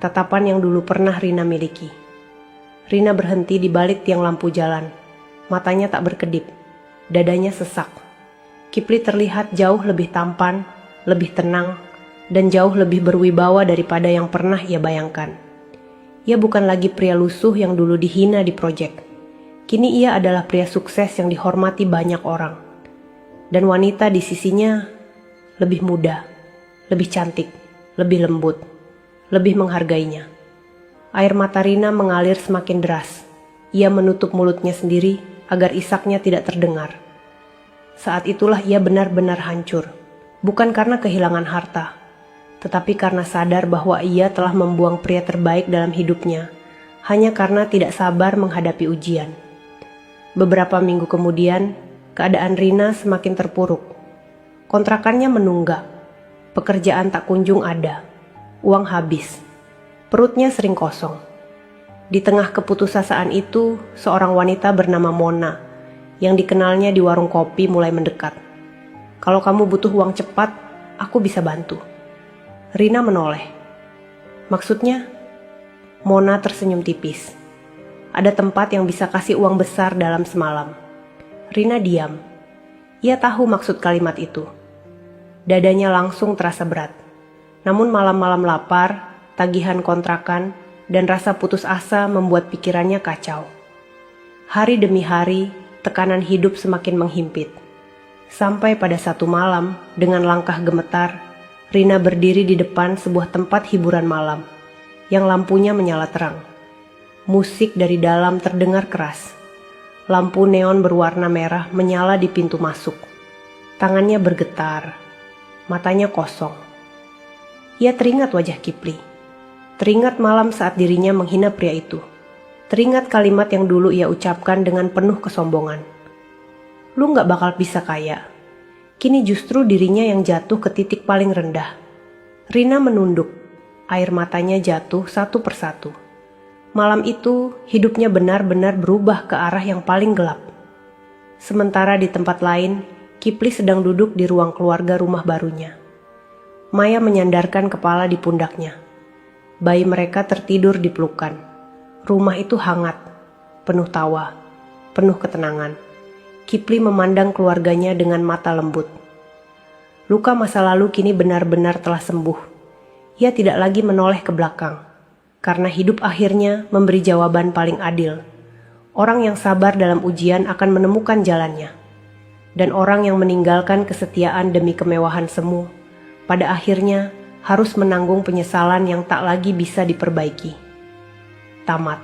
Tatapan yang dulu pernah Rina miliki. Rina berhenti di balik tiang lampu jalan. Matanya tak berkedip, dadanya sesak. Kipli terlihat jauh lebih tampan, lebih tenang, dan jauh lebih berwibawa daripada yang pernah ia bayangkan. Ia bukan lagi pria lusuh yang dulu dihina di proyek. Kini ia adalah pria sukses yang dihormati banyak orang. Dan wanita di sisinya lebih muda, lebih cantik, lebih lembut, lebih menghargainya. Air mata Rina mengalir semakin deras. Ia menutup mulutnya sendiri agar isaknya tidak terdengar. Saat itulah ia benar-benar hancur, bukan karena kehilangan harta, tetapi karena sadar bahwa ia telah membuang pria terbaik dalam hidupnya, hanya karena tidak sabar menghadapi ujian. Beberapa minggu kemudian, keadaan Rina semakin terpuruk. Kontrakannya menunggak, pekerjaan tak kunjung ada, uang habis, perutnya sering kosong. Di tengah keputusasaan itu, seorang wanita bernama Mona yang dikenalnya di warung kopi mulai mendekat. Kalau kamu butuh uang cepat, aku bisa bantu. Rina menoleh. Maksudnya? Mona tersenyum tipis. Ada tempat yang bisa kasih uang besar dalam semalam. Rina diam. Ia tahu maksud kalimat itu. Dadanya langsung terasa berat. Namun malam-malam lapar, tagihan kontrakan, dan rasa putus asa membuat pikirannya kacau. Hari demi hari, tekanan hidup semakin menghimpit. Sampai pada satu malam, dengan langkah gemetar, Rina berdiri di depan sebuah tempat hiburan malam, yang lampunya menyala terang. Musik dari dalam terdengar keras. Lampu neon berwarna merah menyala di pintu masuk. Tangannya bergetar, matanya kosong. Ia teringat wajah Kipli. Teringat malam saat dirinya menghina pria itu. Teringat kalimat yang dulu ia ucapkan dengan penuh kesombongan. Lu gak bakal bisa kaya. Kini justru dirinya yang jatuh ke titik paling rendah. Rina menunduk. Air matanya jatuh satu persatu. Malam itu, hidupnya benar-benar berubah ke arah yang paling gelap. Sementara di tempat lain, Kipli sedang duduk di ruang keluarga rumah barunya. Maya menyandarkan kepala di pundaknya. Bayi mereka tertidur di pelukan. Rumah itu hangat, penuh tawa, penuh ketenangan. Kipli memandang keluarganya dengan mata lembut. Luka masa lalu kini benar-benar telah sembuh. Ia tidak lagi menoleh ke belakang, karena hidup akhirnya memberi jawaban paling adil. Orang yang sabar dalam ujian akan menemukan jalannya. Dan orang yang meninggalkan kesetiaan demi kemewahan semu, pada akhirnya harus menanggung penyesalan yang tak lagi bisa diperbaiki. Tamat.